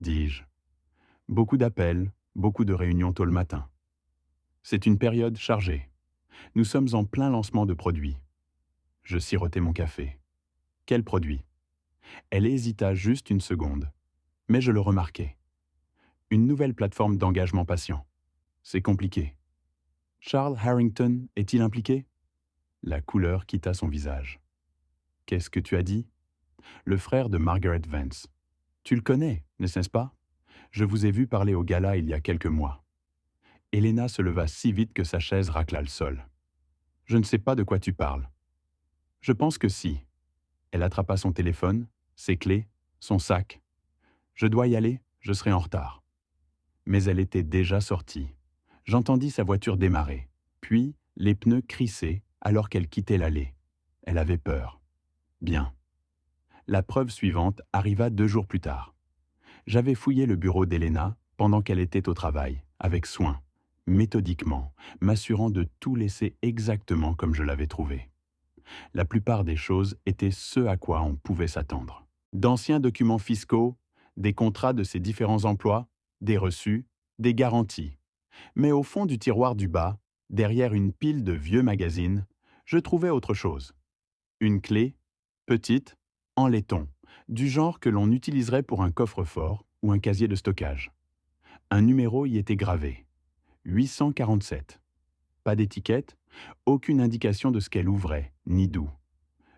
dis-je. « Beaucoup d'appels, beaucoup de réunions tôt le matin. C'est une période chargée. Nous sommes en plein lancement de produits. » Je sirotai mon café. « Quel produit ?» Elle hésita juste une seconde, mais je le remarquai. « Une nouvelle plateforme d'engagement patient. C'est compliqué. » « Charles Harrington est-il impliqué ?» La couleur quitta son visage. « Qu'est-ce que tu as dit ?»« Le frère de Margaret Vance. Tu le connais, n'est-ce pas ? Je vous ai vu parler au gala il y a quelques mois. » Elena se leva si vite que sa chaise racla le sol. « Je ne sais pas de quoi tu parles. »« Je pense que si. » Elle attrapa son téléphone, ses clés, son sac. « Je dois y aller, je serai en retard. » Mais elle était déjà sortie. J'entendis sa voiture démarrer, puis les pneus crisser alors qu'elle quittait l'allée. Elle avait peur. Bien. La preuve suivante arriva 2 jours plus tard. J'avais fouillé le bureau d'Elena pendant qu'elle était au travail, avec soin, méthodiquement, m'assurant de tout laisser exactement comme je l'avais trouvé. La plupart des choses étaient ce à quoi on pouvait s'attendre. D'anciens documents fiscaux, des contrats de ses différents emplois, des reçus, des garanties. Mais au fond du tiroir du bas, derrière une pile de vieux magazines, je trouvais autre chose. Une clé, petite, en laiton, du genre que l'on utiliserait pour un coffre-fort ou un casier de stockage. Un numéro y était gravé. 847. Pas d'étiquette, aucune indication de ce qu'elle ouvrait, ni d'où.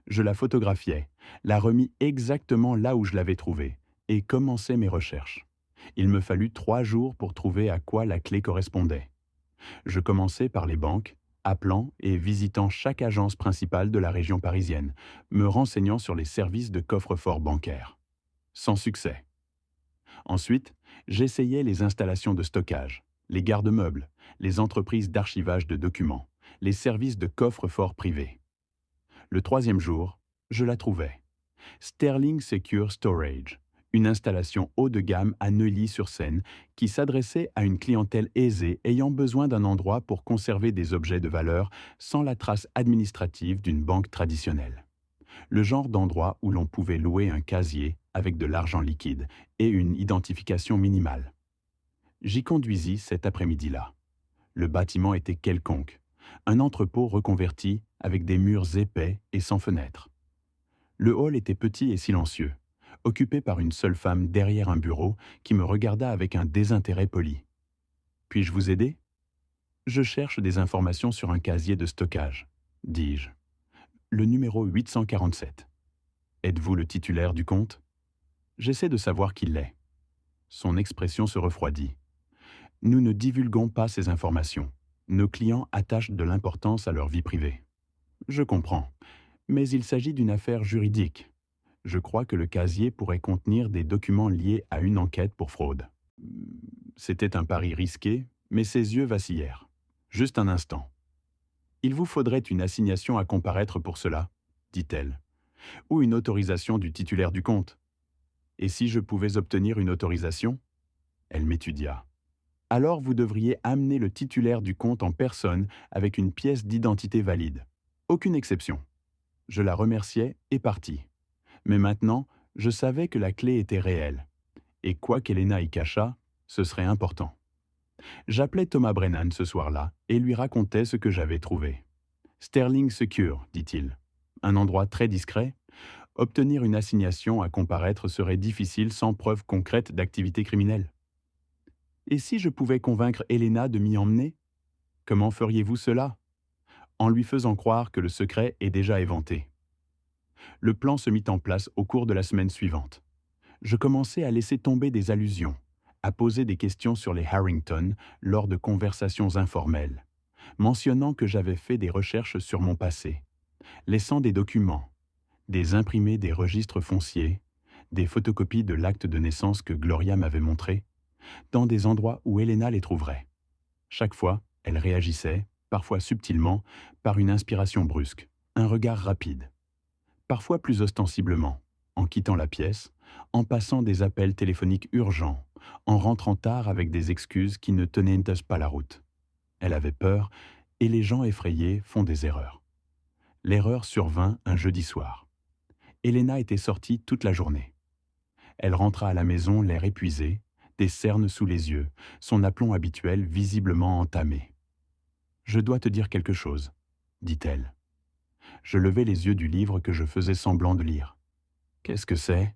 Je la photographiai, la remis exactement là où je l'avais trouvée, et commençai mes recherches. Il me fallut 3 jours pour trouver à quoi la clé correspondait. Je commençai par les banques, appelant et visitant chaque agence principale de la région parisienne, me renseignant sur les services de coffre-fort bancaire. Sans succès. Ensuite, j'essayais les installations de stockage, les garde-meubles, les entreprises d'archivage de documents, les services de coffre-fort privés. Le 3e jour, je la trouvai. Sterling Secure Storage, une installation haut de gamme à Neuilly-sur-Seine qui s'adressait à une clientèle aisée ayant besoin d'un endroit pour conserver des objets de valeur sans la trace administrative d'une banque traditionnelle. Le genre d'endroit où l'on pouvait louer un casier avec de l'argent liquide et une identification minimale. J'y conduisis cet après-midi-là. Le bâtiment était quelconque, un entrepôt reconverti avec des murs épais et sans fenêtres. Le hall était petit et silencieux, occupé par une seule femme derrière un bureau qui me regarda avec un désintérêt poli. « Puis-je vous aider ?»« Je cherche des informations sur un casier de stockage, » dis-je. « Le numéro 847. »« Êtes-vous le titulaire du compte ?» ?»« J'essaie de savoir qui l'est. » Son expression se refroidit. « Nous ne divulguons pas ces informations. Nos clients attachent de l'importance à leur vie privée. » « Je comprends. Mais il s'agit d'une affaire juridique. Je crois que le casier pourrait contenir des documents liés à une enquête pour fraude. » C'était un pari risqué, mais ses yeux vacillèrent. Juste un instant. « Il vous faudrait une assignation à comparaître pour cela, » dit-elle, « ou une autorisation du titulaire du compte. » « Et si je pouvais obtenir une autorisation ?» Elle m'étudia. « Alors vous devriez amener le titulaire du compte en personne avec une pièce d'identité valide. Aucune exception. » Je la remerciai et partis. Mais maintenant, je savais que la clé était réelle. Et quoi qu'Elena y cachât, ce serait important. J'appelai Thomas Brennan ce soir-là et lui racontai ce que j'avais trouvé. « Sterling Secure, dit-il. Un endroit très discret ? Obtenir une assignation à comparaître serait difficile sans preuve concrète d'activité criminelle. Et si je pouvais convaincre Elena de m'y emmener? Comment feriez-vous cela? En lui faisant croire que le secret est déjà éventé. Le plan se mit en place au cours de la semaine suivante. Je commençais à laisser tomber des allusions, à poser des questions sur les Harrington lors de conversations informelles, mentionnant que j'avais fait des recherches sur mon passé, laissant des documents, des imprimés des registres fonciers, des photocopies de l'acte de naissance que Gloria m'avait montré, dans des endroits où Elena les trouverait. Chaque fois, elle réagissait, parfois subtilement, par une inspiration brusque, un regard rapide, parfois plus ostensiblement, en quittant la pièce, en passant des appels téléphoniques urgents, en rentrant tard avec des excuses qui ne tenaient pas la route. Elle avait peur, et les gens effrayés font des erreurs. L'erreur survint un jeudi soir. Elena était sortie toute la journée. Elle rentra à la maison l'air épuisé, des cernes sous les yeux, son aplomb habituel visiblement entamé. « Je dois te dire quelque chose, » dit-elle. Je levai les yeux du livre que je faisais semblant de lire. « Qu'est-ce que c'est ?»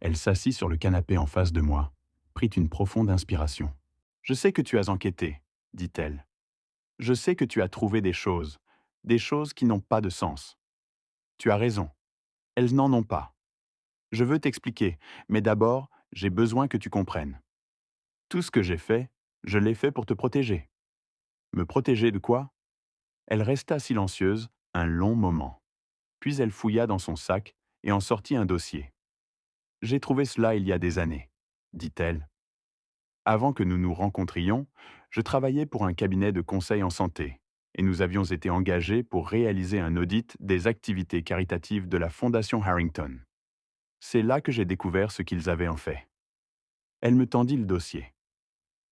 Elle s'assit sur le canapé en face de moi, prit une profonde inspiration. « Je sais que tu as enquêté, » dit-elle. « Je sais que tu as trouvé des choses qui n'ont pas de sens. Tu as raison, elles n'en ont pas. Je veux t'expliquer, mais d'abord, j'ai besoin que tu comprennes. Tout ce que j'ai fait, je l'ai fait pour te protéger. » Me protéger de quoi? Elle resta silencieuse un long moment. Puis elle fouilla dans son sac et en sortit un dossier. « J'ai trouvé cela il y a des années, » dit-elle. Avant que nous nous rencontrions, je travaillais pour un cabinet de conseil en santé et nous avions été engagés pour réaliser un audit des activités caritatives de la Fondation Harrington. C'est là que j'ai découvert ce qu'ils avaient en fait. Elle me tendit le dossier.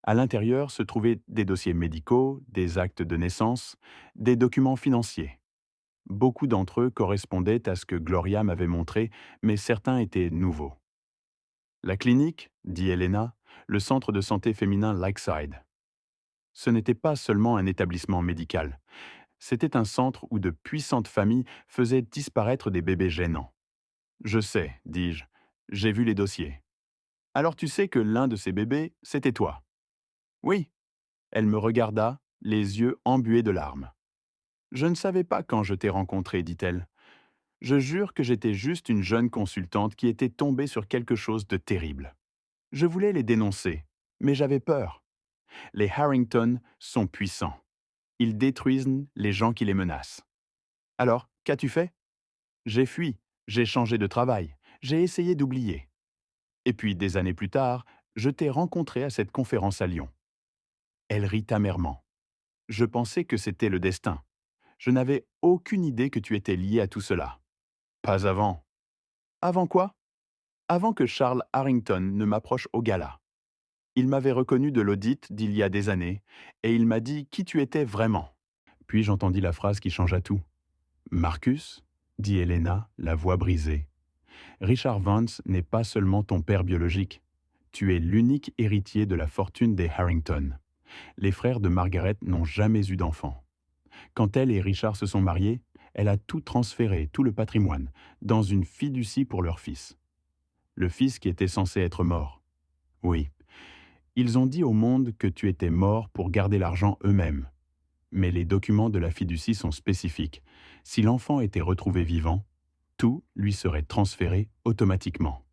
À l'intérieur se trouvaient des dossiers médicaux, des actes de naissance, des documents financiers. Beaucoup d'entre eux correspondaient à ce que Gloria m'avait montré, mais certains étaient nouveaux. La clinique, dit Elena, le centre de santé féminin Lakeside. Ce n'était pas seulement un établissement médical. C'était un centre où de puissantes familles faisaient disparaître des bébés gênants. Je sais, dis-je, j'ai vu les dossiers. Alors tu sais que l'un de ces bébés, c'était toi. Oui. Elle me regarda, les yeux embués de larmes. Je ne savais pas quand je t'ai rencontré, dit-elle. Je jure que j'étais juste une jeune consultante qui était tombée sur quelque chose de terrible. Je voulais les dénoncer, mais j'avais peur. Les Harrington sont puissants. Ils détruisent les gens qui les menacent. Alors, qu'as-tu fait? J'ai fui, j'ai changé de travail, j'ai essayé d'oublier. Et puis, des années plus tard, je t'ai rencontré à cette conférence à Lyon. Elle rit amèrement. Je pensais que c'était le destin. Je n'avais aucune idée que tu étais lié à tout cela. Pas avant. Avant quoi? Avant que Charles Harrington ne m'approche au gala. Il m'avait reconnu de l'audit d'il y a des années, et il m'a dit qui tu étais vraiment. Puis j'entendis la phrase qui changea tout. Marcus, dit Helena, la voix brisée. Richard Vance n'est pas seulement ton père biologique. Tu es l'unique héritier de la fortune des Harrington. Les frères de Margaret n'ont jamais eu d'enfant. Quand elle et Richard se sont mariés, elle a tout transféré, tout le patrimoine, dans une fiducie pour leur fils. Le fils qui était censé être mort. Oui. Ils ont dit au monde que tu étais mort pour garder l'argent eux-mêmes. Mais les documents de la fiducie sont spécifiques. Si l'enfant était retrouvé vivant, tout lui serait transféré automatiquement.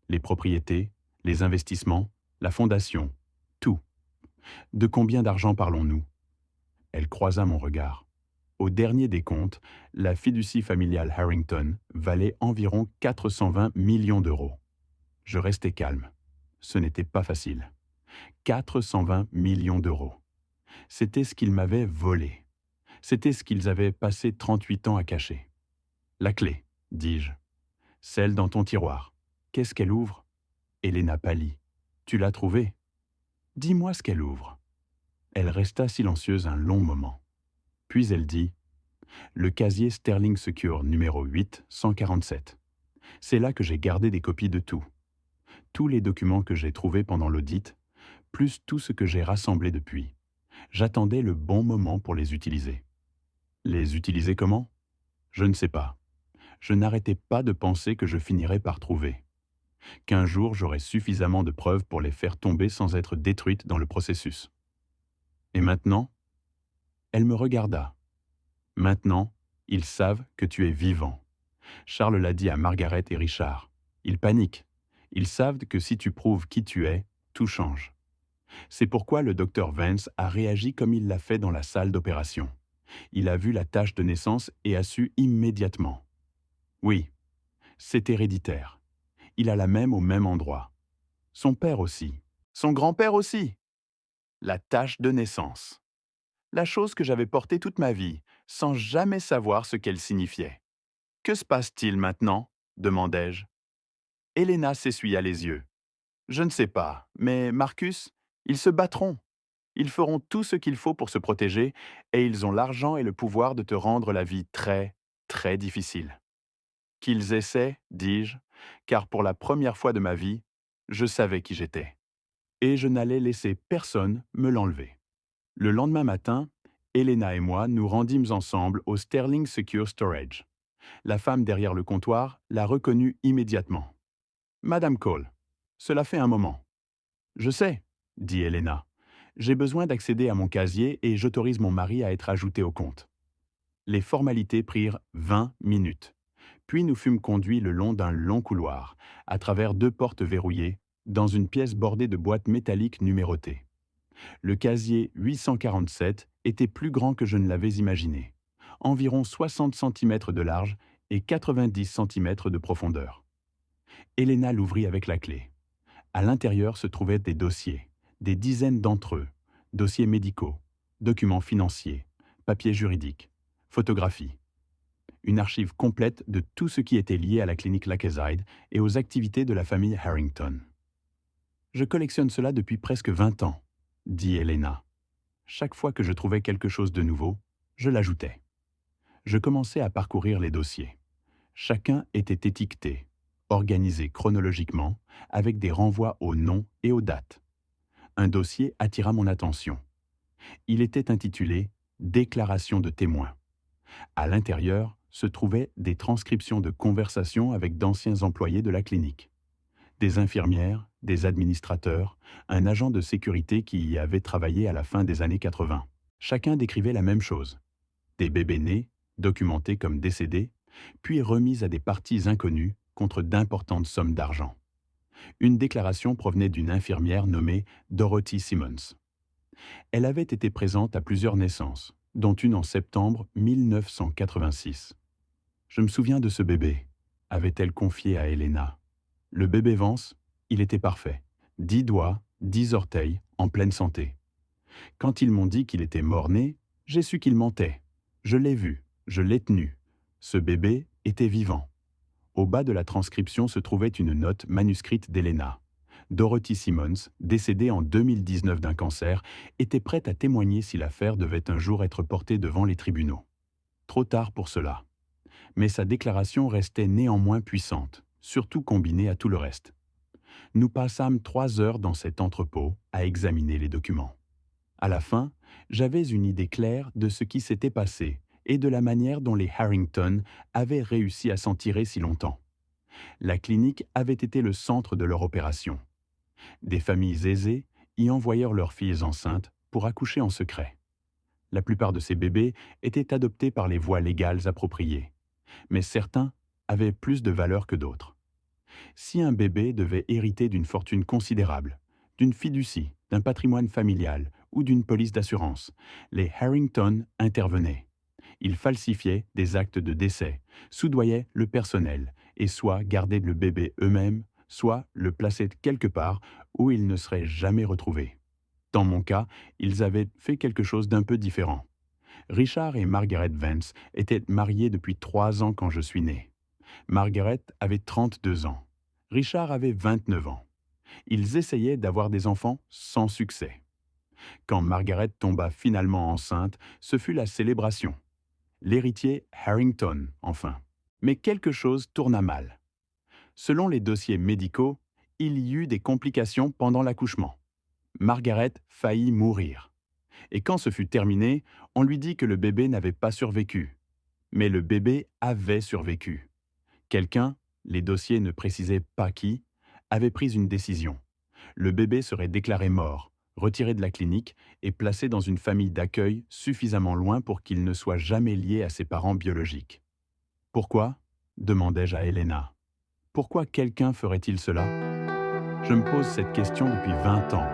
Les propriétés, les investissements, la fondation, tout. De combien d'argent parlons-nous? Elle croisa mon regard. Au dernier décompte, la fiducie familiale Harrington valait environ 420 millions d'euros. Je restai calme. Ce n'était pas facile. 420 millions d'euros. C'était ce qu'ils m'avaient volé. C'était ce qu'ils avaient passé 38 ans à cacher. La clé, dis-je. Celle dans ton tiroir. Qu'est-ce qu'elle ouvre? Helena pâlit. Tu l'as trouvée? Dis-moi ce qu'elle ouvre. Elle resta silencieuse un long moment. Puis elle dit « Le casier Sterling Secure numéro 8, 147. C'est là que j'ai gardé des copies de tout. Tous les documents que j'ai trouvés pendant l'audit, plus tout ce que j'ai rassemblé depuis. J'attendais le bon moment pour les utiliser. » Les utiliser comment? Je ne sais pas. Je n'arrêtais pas de penser que je finirais par trouver, qu'un jour j'aurais suffisamment de preuves pour les faire tomber sans être détruites dans le processus. Et maintenant, elle me regarda. Maintenant, ils savent que tu es vivant. Charles l'a dit à Margaret et Richard. Ils paniquent. Ils savent que si tu prouves qui tu es, tout change. C'est pourquoi le docteur Vance a réagi comme il l'a fait dans la salle d'opération. Il a vu la tache de naissance et a su immédiatement. Oui, c'est héréditaire. Il a la même au même endroit. Son père aussi. Son grand-père aussi. La tache de naissance. La chose que j'avais portée toute ma vie, sans jamais savoir ce qu'elle signifiait. Que se passe-t-il maintenant demandai-je. Helena s'essuya les yeux. Je ne sais pas, mais Marcus, ils se battront. Ils feront tout ce qu'il faut pour se protéger et ils ont l'argent et le pouvoir de te rendre la vie très, très difficile. Qu'ils essaient, dis-je, car pour la première fois de ma vie, je savais qui j'étais. Et je n'allais laisser personne me l'enlever. Le lendemain matin, Helena et moi nous rendîmes ensemble au Sterling Secure Storage. La femme derrière le comptoir l'a reconnue immédiatement. Madame Cole, cela fait un moment. Je sais, dit Helena. J'ai besoin d'accéder à mon casier et j'autorise mon mari à être ajouté au compte. Les formalités prirent 20 minutes. Puis nous fûmes conduits le long d'un long couloir, à travers 2 portes verrouillées, dans une pièce bordée de boîtes métalliques numérotées. Le casier 847 était plus grand que je ne l'avais imaginé, environ 60 centimètres de large et 90 centimètres de profondeur. Helena l'ouvrit avec la clé. À l'intérieur se trouvaient des dossiers, des dizaines d'entre eux, dossiers médicaux, documents financiers, papiers juridiques, photographies. Une archive complète de tout ce qui était lié à la clinique Lakezide et aux activités de la famille Harrington. Je collectionne cela depuis presque 20 ans, dit Helena. Chaque fois que je trouvais quelque chose de nouveau, je l'ajoutais. Je commençais à parcourir les dossiers. Chacun était étiqueté, organisé chronologiquement, avec des renvois aux noms et aux dates. Un dossier attira mon attention. Il était intitulé « Déclaration de témoins ». À l'intérieur se trouvaient des transcriptions de conversations avec d'anciens employés de la clinique. Des infirmières, des administrateurs, un agent de sécurité qui y avait travaillé à la fin des années 80. Chacun décrivait la même chose. Des bébés nés, documentés comme décédés, puis remis à des parties inconnues contre d'importantes sommes d'argent. Une déclaration provenait d'une infirmière nommée Dorothy Simmons. Elle avait été présente à plusieurs naissances, dont une en septembre 1986. Je me souviens de ce bébé, avait-elle confié à Helena. Le bébé Vance, il était parfait. 10 doigts, 10 orteils, en pleine santé. Quand ils m'ont dit qu'il était mort-né, j'ai su qu'ils mentaient. Je l'ai vu, je l'ai tenu. Ce bébé était vivant. Au bas de la transcription se trouvait une note manuscrite d'Helena. Dorothy Simmons, décédée en 2019 d'un cancer, était prête à témoigner si l'affaire devait un jour être portée devant les tribunaux. Trop tard pour cela. Mais sa déclaration restait néanmoins puissante, surtout combinée à tout le reste. Nous passâmes 3 heures dans cet entrepôt à examiner les documents. À la fin, j'avais une idée claire de ce qui s'était passé et de la manière dont les Harrington avaient réussi à s'en tirer si longtemps. La clinique avait été le centre de leur opération. Des familles aisées y envoyèrent leurs filles enceintes pour accoucher en secret. La plupart de ces bébés étaient adoptés par les voies légales appropriées, mais certains avaient plus de valeur que d'autres. Si un bébé devait hériter d'une fortune considérable, d'une fiducie, d'un patrimoine familial ou d'une police d'assurance, les Harrington intervenaient. Ils falsifiaient des actes de décès, soudoyaient le personnel et soit gardaient le bébé eux-mêmes, soit le plaçaient quelque part où il ne serait jamais retrouvé. Dans mon cas, ils avaient fait quelque chose d'un peu différent. Richard et Margaret Vance étaient mariés depuis 3 ans quand je suis né. Margaret avait 32 ans. Richard avait 29 ans. Ils essayaient d'avoir des enfants sans succès. Quand Margaret tomba finalement enceinte, ce fut la célébration. L'héritier Harrington, enfin. Mais quelque chose tourna mal. Selon les dossiers médicaux, il y eut des complications pendant l'accouchement. Margaret faillit mourir. Et quand ce fut terminé, on lui dit que le bébé n'avait pas survécu. Mais le bébé avait survécu. Quelqu'un, les dossiers ne précisaient pas qui, avait pris une décision. Le bébé serait déclaré mort, retiré de la clinique et placé dans une famille d'accueil suffisamment loin pour qu'il ne soit jamais lié à ses parents biologiques. Pourquoi demandai-je à Helena. Pourquoi quelqu'un ferait-il cela? Je me pose cette question depuis 20 ans,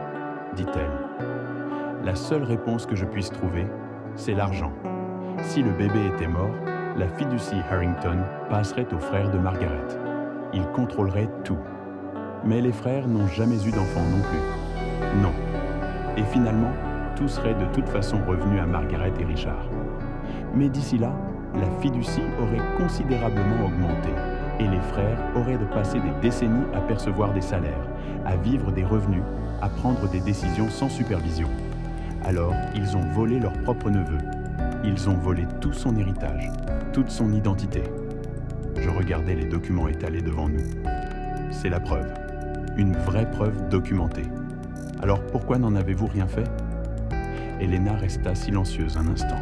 dit-elle. La seule réponse que je puisse trouver, c'est l'argent. Si le bébé était mort, la fiducie Harrington passerait aux frères de Margaret. Ils contrôleraient tout. Mais les frères n'ont jamais eu d'enfant non plus. Non. Et finalement, tout serait de toute façon revenu à Margaret et Richard. Mais d'ici là, la fiducie aurait considérablement augmenté et les frères auraient de passer des décennies à percevoir des salaires, à vivre des revenus, à prendre des décisions sans supervision. Alors, ils ont volé leur propre neveu. Ils ont volé tout son héritage, toute son identité. Je regardais les documents étalés devant nous. C'est la preuve. Une vraie preuve documentée. Alors pourquoi n'en avez-vous rien fait? Helena resta silencieuse un instant.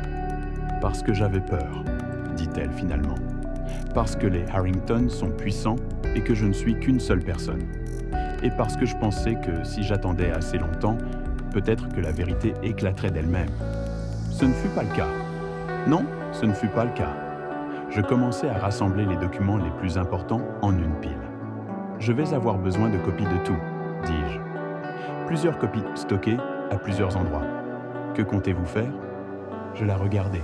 Parce que j'avais peur, dit-elle finalement. Parce que les Harrington sont puissants et que je ne suis qu'une seule personne. Et parce que je pensais que si j'attendais assez longtemps, peut-être que la vérité éclaterait d'elle-même. Ce ne fut pas le cas. Non, ce ne fut pas le cas. Je commençais à rassembler les documents les plus importants en une pile. Je vais avoir besoin de copies de tout, dis-je. Plusieurs copies stockées à plusieurs endroits. Que comptez-vous faire? Je la regardais.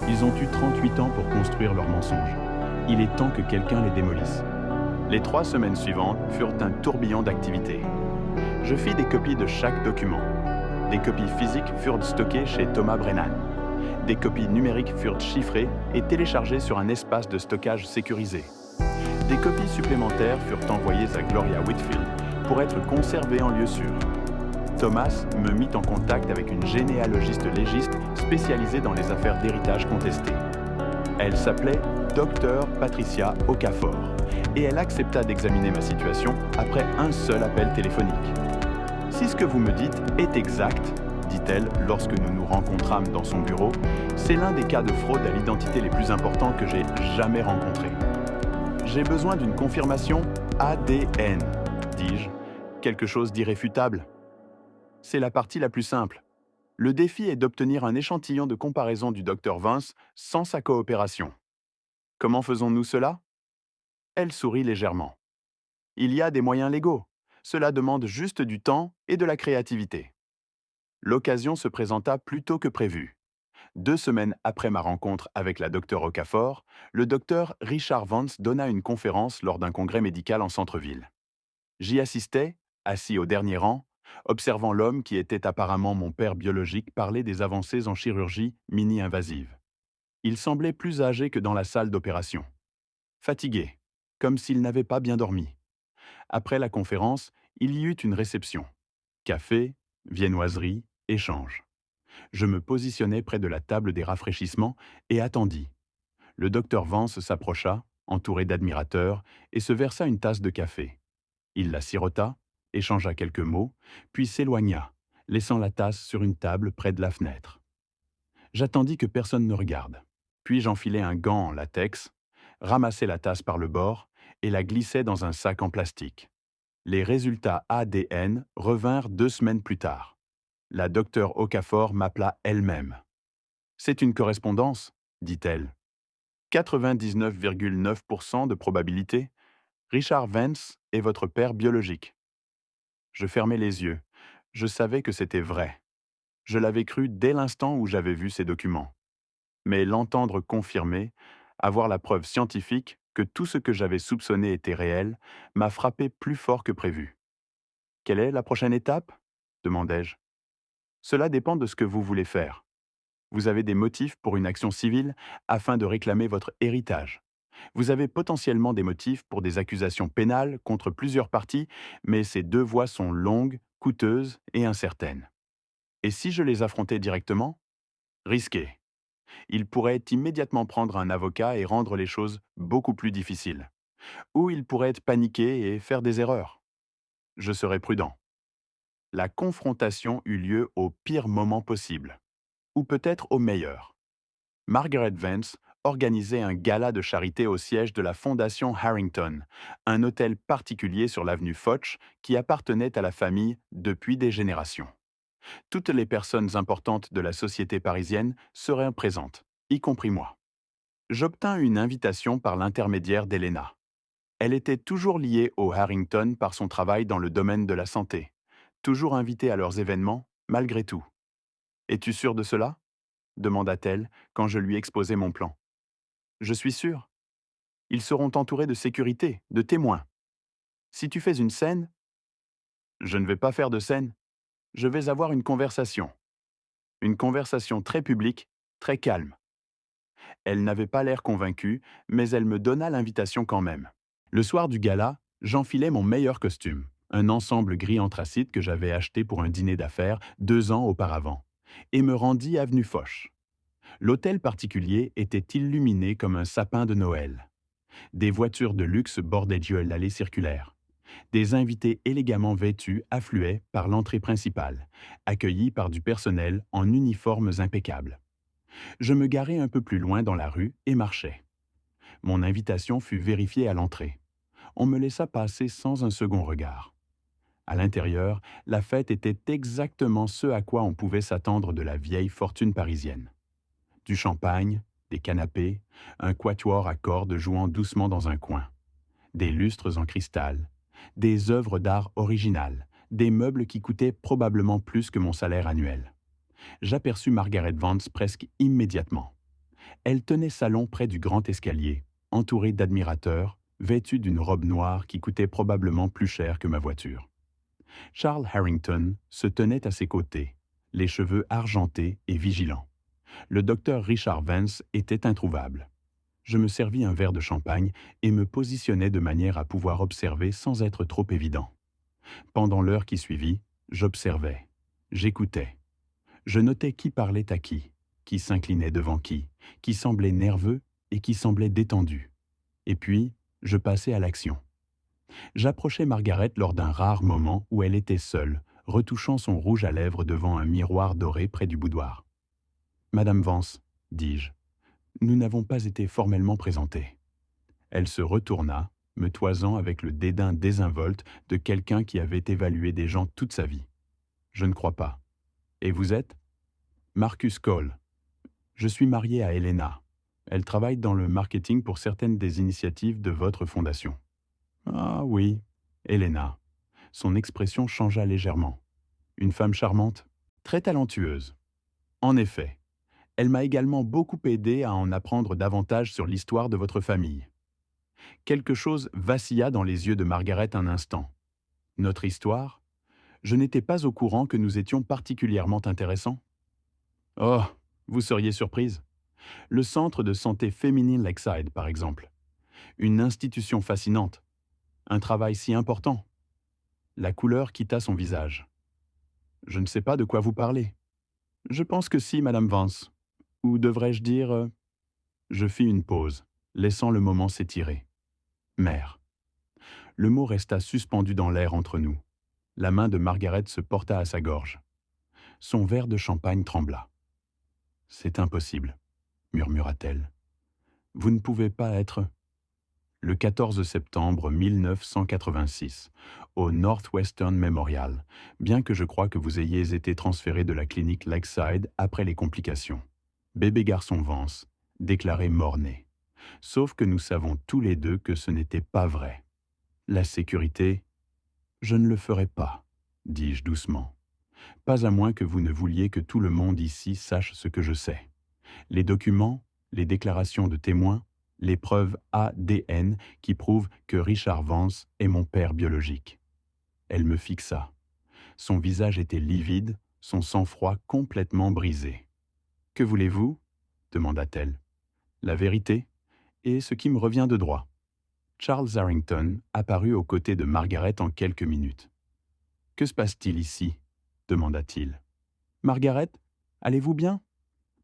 Ils ont eu 38 ans pour construire leurs mensonges. Il est temps que quelqu'un les démolisse. Les 3 semaines suivantes furent un tourbillon d'activités. Je fis des copies de chaque document. Des copies physiques furent stockées chez Thomas Brennan. Des copies numériques furent chiffrées et téléchargées sur un espace de stockage sécurisé. Des copies supplémentaires furent envoyées à Gloria Whitfield pour être conservées en lieu sûr. Thomas me mit en contact avec une généalogiste légiste spécialisée dans les affaires d'héritage contestées. Elle s'appelait Dr Patricia Okafor et elle accepta d'examiner ma situation après un seul appel téléphonique. Si ce que vous me dites est exact, dit-elle lorsque nous nous rencontrâmes dans son bureau, c'est l'un des cas de fraude à l'identité les plus importants que j'ai jamais rencontrés. J'ai besoin d'une confirmation ADN, dis-je, quelque chose d'irréfutable. C'est la partie la plus simple. Le défi est d'obtenir un échantillon de comparaison du Dr Vance sans sa coopération. Comment faisons-nous cela? Elle sourit légèrement. Il y a des moyens légaux. Cela demande juste du temps et de la créativité. L'occasion se présenta plus tôt que prévu. 2 semaines après ma rencontre avec la Dr Okafor, le Dr Richard Vance donna une conférence lors d'un congrès médical en centre-ville. J'y assistais, assis au dernier rang, observant l'homme qui était apparemment mon père biologique parler des avancées en chirurgie mini-invasive. Il semblait plus âgé que dans la salle d'opération. Fatigué, comme s'il n'avait pas bien dormi. Après la conférence, il y eut une réception. Café, viennoiserie, échange. Je me positionnai près de la table des rafraîchissements et attendis. Le docteur Vance s'approcha, entouré d'admirateurs, et se versa une tasse de café. Il la sirota, échangea quelques mots, puis s'éloigna, laissant la tasse sur une table près de la fenêtre. J'attendis que personne ne regarde. Puis j'enfilai un gant en latex, ramassai la tasse par le bord et la glissai dans un sac en plastique. Les résultats ADN revinrent 2 semaines plus tard. La docteure Okafor m'appela elle-même. C'est une correspondance, dit-elle. 99,9% de probabilité. Richard Vance est votre père biologique. Je fermai les yeux. Je savais que c'était vrai. Je l'avais cru dès l'instant où j'avais vu ces documents. Mais l'entendre confirmer, avoir la preuve scientifique que tout ce que j'avais soupçonné était réel, m'a frappé plus fort que prévu. Quelle est la prochaine étape? Demandai-je. Cela dépend de ce que vous voulez faire. Vous avez des motifs pour une action civile afin de réclamer votre héritage. Vous avez potentiellement des motifs pour des accusations pénales contre plusieurs parties, mais ces 2 voies sont longues, coûteuses et incertaines. Et si je les affrontais directement? Risqué. Il pourrait immédiatement prendre un avocat et rendre les choses beaucoup plus difficiles. Ou il pourrait paniquer et faire des erreurs. Je serais prudent. La confrontation eut lieu au pire moment possible. Ou peut-être au meilleur. Margaret Vance organisait un gala de charité au siège de la Fondation Harrington, un hôtel particulier sur l'avenue Foch qui appartenait à la famille depuis des générations. Toutes les personnes importantes de la société parisienne seraient présentes, y compris moi. J'obtins une invitation par l'intermédiaire d'Elena. Elle était toujours liée au Harrington par son travail dans le domaine de la santé, toujours invitée à leurs événements, malgré tout. Es-tu sûr de cela demanda-t-elle quand je lui exposai mon plan. Je suis sûr. Ils seront entourés de sécurité, de témoins. Si tu fais une scène, je ne vais pas faire de scène. Je vais avoir une conversation. Une conversation très publique, très calme. Elle n'avait pas l'air convaincue, mais elle me donna l'invitation quand même. Le soir du gala, j'enfilai mon meilleur costume, un ensemble gris anthracite que j'avais acheté pour un dîner d'affaires 2 ans auparavant, et me rendis avenue Foch. L'hôtel particulier était illuminé comme un sapin de Noël. Des voitures de luxe bordaient l'allée circulaire. Des invités élégamment vêtus affluaient par l'entrée principale, accueillis par du personnel en uniformes impeccables. Je me garai un peu plus loin dans la rue et marchai. Mon invitation fut vérifiée à l'entrée. On me laissa passer sans un second regard. À l'intérieur, la fête était exactement ce à quoi on pouvait s'attendre de la vieille fortune parisienne. Du champagne, des canapés, un quatuor à cordes jouant doucement dans un coin, des lustres en cristal, des œuvres d'art originales, des meubles qui coûtaient probablement plus que mon salaire annuel. J'aperçus Margaret Vance presque immédiatement. Elle tenait salon près du grand escalier, entourée d'admirateurs, vêtue d'une robe noire qui coûtait probablement plus cher que ma voiture. Charles Harrington se tenait à ses côtés, les cheveux argentés et vigilants. Le docteur Richard Vance était introuvable. Je me servis un verre de champagne et me positionnai de manière à pouvoir observer sans être trop évident. Pendant l'heure qui suivit, j'observais, j'écoutais. Je notais qui parlait à qui s'inclinait devant qui semblait nerveux et qui semblait détendu. Et puis, je passais à l'action. J'approchai Margaret lors d'un rare moment où elle était seule, retouchant son rouge à lèvres devant un miroir doré près du boudoir. « Madame Vance, dis-je, nous n'avons pas été formellement présentés. » Elle se retourna, me toisant avec le dédain désinvolte de quelqu'un qui avait évalué des gens toute sa vie. « Je ne crois pas. Et vous êtes ?»« Marcus Cole. Je suis marié à Elena. Elle travaille dans le marketing pour certaines des initiatives de votre fondation. » « Ah oui, Elena. » Son expression changea légèrement. « Une femme charmante, très talentueuse. » « En effet. Elle m'a également beaucoup aidé à en apprendre davantage sur l'histoire de votre famille. » Quelque chose vacilla dans les yeux de Margaret un instant. « Notre histoire ? Je n'étais pas au courant que nous étions particulièrement intéressants. » « Oh, vous seriez surprise. Le centre de santé féminine Lakeside, par exemple. Une institution fascinante. Un travail si important. » La couleur quitta son visage. « Je ne sais pas de quoi vous parlez. »« Je pense que si, Madame Vance. Ou devrais-je dire... » Je fis une pause, laissant le moment s'étirer. « Mère. » Le mot resta suspendu dans l'air entre nous. La main de Margaret se porta à sa gorge. Son verre de champagne trembla. « C'est impossible, » murmura-t-elle. « Vous ne pouvez pas être... » Le 14 septembre 1986, au Northwestern Memorial, bien que je crois que vous ayez été transféré de la clinique Lakeside après les complications. Bébé garçon Vance, déclaré mort-né. Sauf que nous savons tous les deux que ce n'était pas vrai. La sécurité, je ne le ferai pas, dis-je doucement. Pas à moins que vous ne vouliez que tout le monde ici sache ce que je sais. Les documents, les déclarations de témoins, les preuves ADN qui prouvent que Richard Vance est mon père biologique. Elle me fixa. Son visage était livide, son sang-froid complètement brisé. « Que voulez-vous » demanda-t-elle. « La vérité et ce qui me revient de droit. » Charles Harrington apparut aux côtés de Margaret en quelques minutes. « Que se passe-t-il ici » demanda-t-il. « Margaret, allez-vous bien ?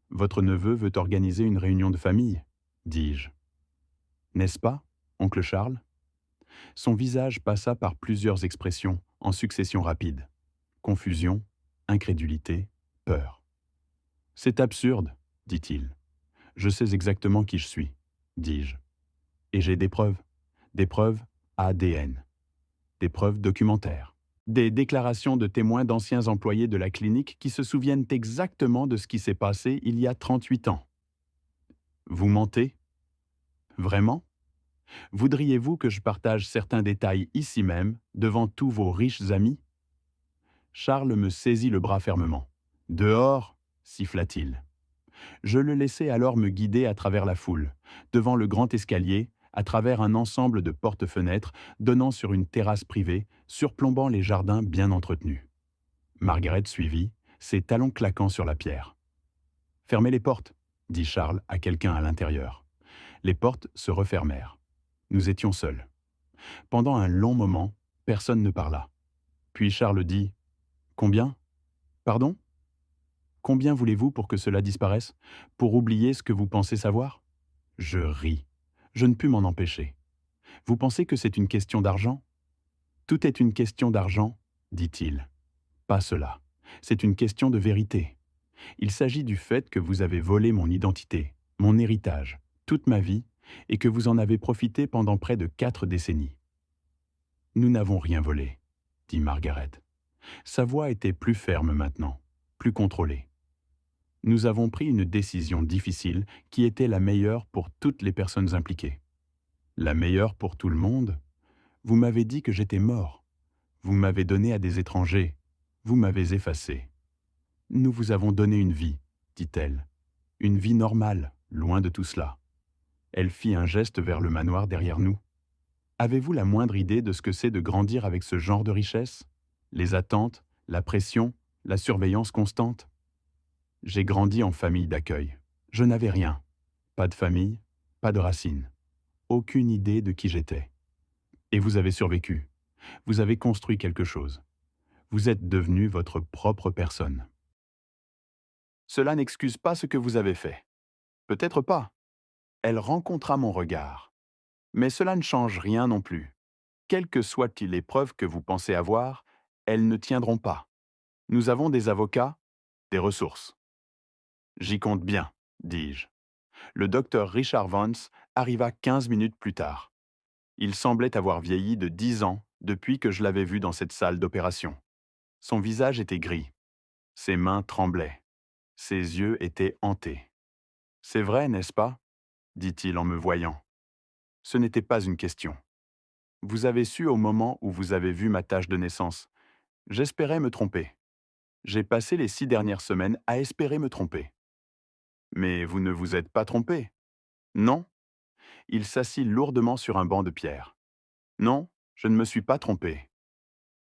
Votre neveu veut organiser une réunion de famille, dis-je. N'est-ce pas, oncle Charles ? » Son visage passa par plusieurs expressions en succession rapide. Confusion, incrédulité, peur. « C'est absurde, dit-il. Je sais exactement qui je suis, dis-je. Et j'ai des preuves ADN, des preuves documentaires, des déclarations de témoins d'anciens employés de la clinique qui se souviennent exactement de ce qui s'est passé il y a 38 ans. Vous mentez? Vraiment? Voudriez-vous que je partage certains détails ici même, devant tous vos riches amis? Charles me saisit le bras fermement. Dehors, siffla-t-il. Je le laissai alors me guider à travers la foule, devant le grand escalier, à travers un ensemble de porte-fenêtres donnant sur une terrasse privée, surplombant les jardins bien entretenus. Margaret suivit, ses talons claquant sur la pierre. Fermez les portes, dit Charles à quelqu'un à l'intérieur. Les portes se refermèrent. Nous étions seuls. Pendant un long moment, personne ne parla. Puis Charles dit « Combien? Pardon? Combien voulez-vous pour que cela disparaisse? Pour oublier ce que vous pensez savoir ?» Je ris. Je ne pus m'en empêcher. Vous pensez que c'est une question d'argent? Tout est une question d'argent, dit-il. Pas cela. C'est une question de vérité. Il s'agit du fait que vous avez volé mon identité, mon héritage, toute ma vie, et que vous en avez profité pendant près de 4 décennies. Nous n'avons rien volé, dit Margaret. Sa voix était plus ferme maintenant, plus contrôlée. Nous avons pris une décision difficile qui était la meilleure pour toutes les personnes impliquées. La meilleure pour tout le monde? Vous m'avez dit que j'étais mort. Vous m'avez donné à des étrangers. Vous m'avez effacé. Nous vous avons donné une vie, dit-elle. Une vie normale, loin de tout cela. Elle fit un geste vers le manoir derrière nous. Avez-vous la moindre idée de ce que c'est de grandir avec ce genre de richesse? Les attentes, la pression, la surveillance constante? J'ai grandi en famille d'accueil. Je n'avais rien. Pas de famille, pas de racines. Aucune idée de qui j'étais. Et vous avez survécu. Vous avez construit quelque chose. Vous êtes devenu votre propre personne. Cela n'excuse pas ce que vous avez fait. Peut-être pas. Elle rencontra mon regard. Mais cela ne change rien non plus. Quelles que soient-ils les preuves que vous pensez avoir, elles ne tiendront pas. Nous avons des avocats, des ressources. J'y compte bien, dis-je. Le docteur Richard Vance arriva 15 minutes plus tard. Il semblait avoir vieilli de 10 ans depuis que je l'avais vu dans cette salle d'opération. Son visage était gris. Ses mains tremblaient. Ses yeux étaient hantés. « C'est vrai, n'est-ce pas ?» dit-il en me voyant. Ce n'était pas une question. Vous avez su au moment où vous avez vu ma tâche de naissance. J'espérais me tromper. J'ai passé les 6 dernières semaines à espérer me tromper. Mais vous ne vous êtes pas trompé. Non. Il s'assit lourdement sur un banc de pierre. Non, je ne me suis pas trompé.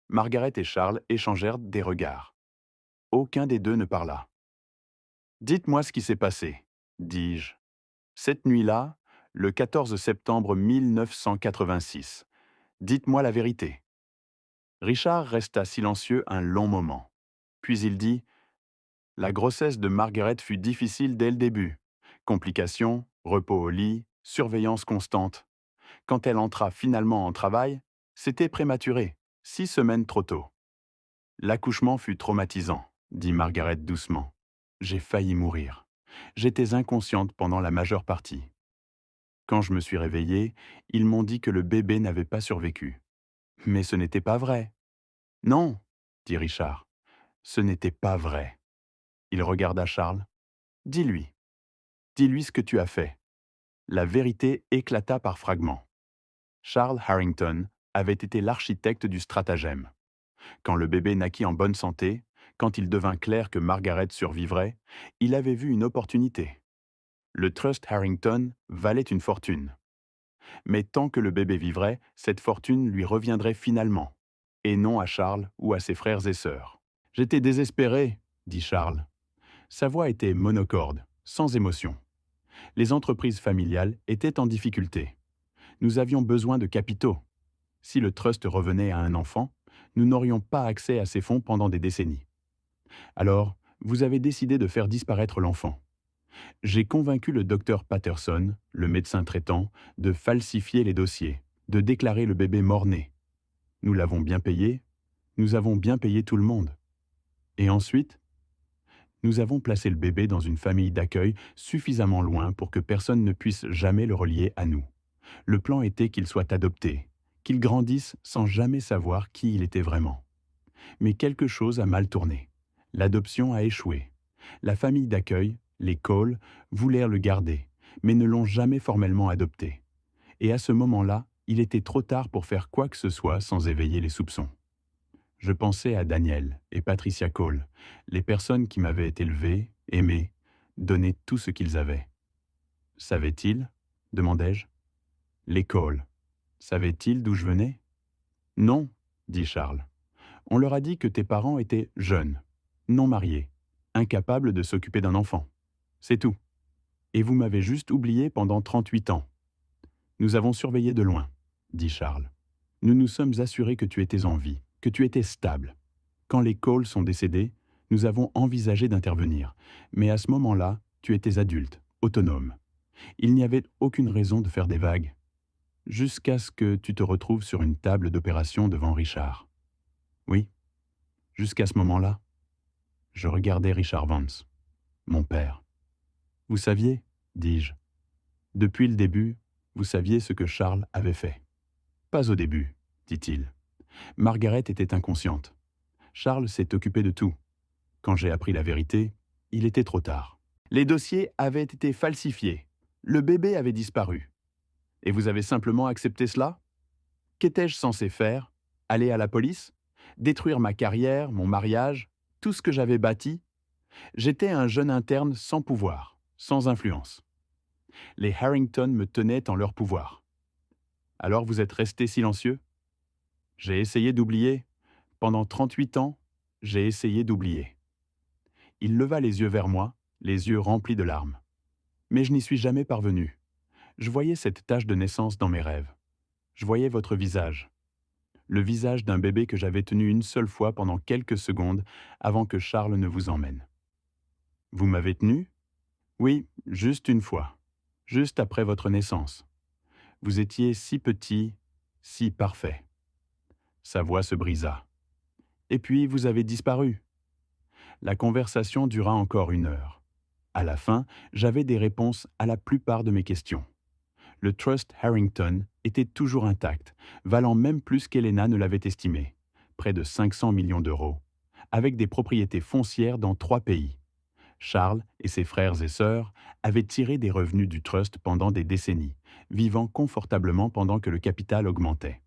Margaret et Charles échangèrent des regards. Aucun des deux ne parla. Dites-moi ce qui s'est passé, dis-je. Cette nuit-là, le 14 septembre 1986. Dites-moi la vérité. Richard resta silencieux un long moment. Puis il dit « La grossesse de Margaret fut difficile dès le début. Complications, repos au lit, surveillance constante. Quand elle entra finalement en travail, c'était prématuré, 6 semaines trop tôt. L'accouchement fut traumatisant, dit Margaret doucement. J'ai failli mourir. J'étais inconsciente pendant la majeure partie. Quand je me suis réveillée, ils m'ont dit que le bébé n'avait pas survécu. Mais ce n'était pas vrai. Non, dit Richard. Ce n'était pas vrai. Il regarda Charles. Dis-lui. Dis-lui ce que tu as fait. La vérité éclata par fragments. Charles Harrington avait été l'architecte du stratagème. Quand le bébé naquit en bonne santé, quand il devint clair que Margaret survivrait, il avait vu une opportunité. Le Trust Harrington valait une fortune. Mais tant que le bébé vivrait, cette fortune lui reviendrait finalement, et non à Charles ou à ses frères et sœurs. « J'étais désespéré, » dit Charles. Sa voix était monocorde, sans émotion. Les entreprises familiales étaient en difficulté. Nous avions besoin de capitaux. Si le trust revenait à un enfant, nous n'aurions pas accès à ces fonds pendant des décennies. Alors, vous avez décidé de faire disparaître l'enfant. J'ai convaincu le docteur Patterson, le médecin traitant, de falsifier les dossiers, de déclarer le bébé mort-né. Nous l'avons bien payé, nous avons bien payé tout le monde. Et ensuite, Nous avons placé le bébé dans une famille d'accueil suffisamment loin pour que personne ne puisse jamais le relier à nous. Le plan était qu'il soit adopté, qu'il grandisse sans jamais savoir qui il était vraiment. Mais quelque chose a mal tourné. L'adoption a échoué. La famille d'accueil, les Cole, voulèrent le garder, mais ne l'ont jamais formellement adopté. Et à ce moment-là, il était trop tard pour faire quoi que ce soit sans éveiller les soupçons. Je pensais à Daniel et Patricia Cole, les personnes qui m'avaient élevé, aimé, donné tout ce qu'ils avaient. Savaient-ils? Demandai-je. Les Cole. Savaient-ils d'où je venais? Non, dit Charles. On leur a dit que tes parents étaient jeunes, non mariés, incapables de s'occuper d'un enfant. C'est tout. Et vous m'avez juste oublié pendant 38 ans. Nous avons surveillé de loin, dit Charles. Nous nous sommes assurés que tu étais en vie, que tu étais stable. Quand les Cole sont décédés, nous avons envisagé d'intervenir, mais à ce moment-là, tu étais adulte, autonome. Il n'y avait aucune raison de faire des vagues. Jusqu'à ce que tu te retrouves sur une table d'opération devant Richard. Oui, jusqu'à ce moment-là, je regardais Richard Vance, mon père. Vous saviez, dis-je. Depuis le début, vous saviez ce que Charles avait fait. Pas au début, dit-il. Margaret était inconsciente. Charles s'est occupé de tout. Quand j'ai appris la vérité, il était trop tard. Les dossiers avaient été falsifiés. Le bébé avait disparu. Et vous avez simplement accepté cela? Qu'étais-je censé faire? Aller à la police? Détruire ma carrière, mon mariage, tout ce que j'avais bâti? J'étais un jeune interne sans pouvoir, sans influence. Les Harrington me tenaient en leur pouvoir. Alors vous êtes resté silencieux? J'ai essayé d'oublier. Pendant 38 ans, j'ai essayé d'oublier. Il leva les yeux vers moi, les yeux remplis de larmes. Mais je n'y suis jamais parvenu. Je voyais cette tache de naissance dans mes rêves. Je voyais votre visage. Le visage d'un bébé que j'avais tenu une seule fois pendant quelques secondes avant que Charles ne vous emmène. Vous m'avez tenu? Oui, juste une fois. Juste après votre naissance. Vous étiez si petit, si parfait. Sa voix se brisa. Et puis vous avez disparu. La conversation dura encore 1 heure. À la fin, j'avais des réponses à la plupart de mes questions. Le Trust Harrington était toujours intact, valant même plus qu'Helena ne l'avait estimé, près de 500 millions d'euros, avec des propriétés foncières dans 3 pays. Charles et ses frères et sœurs avaient tiré des revenus du trust pendant des décennies, vivant confortablement pendant que le capital augmentait.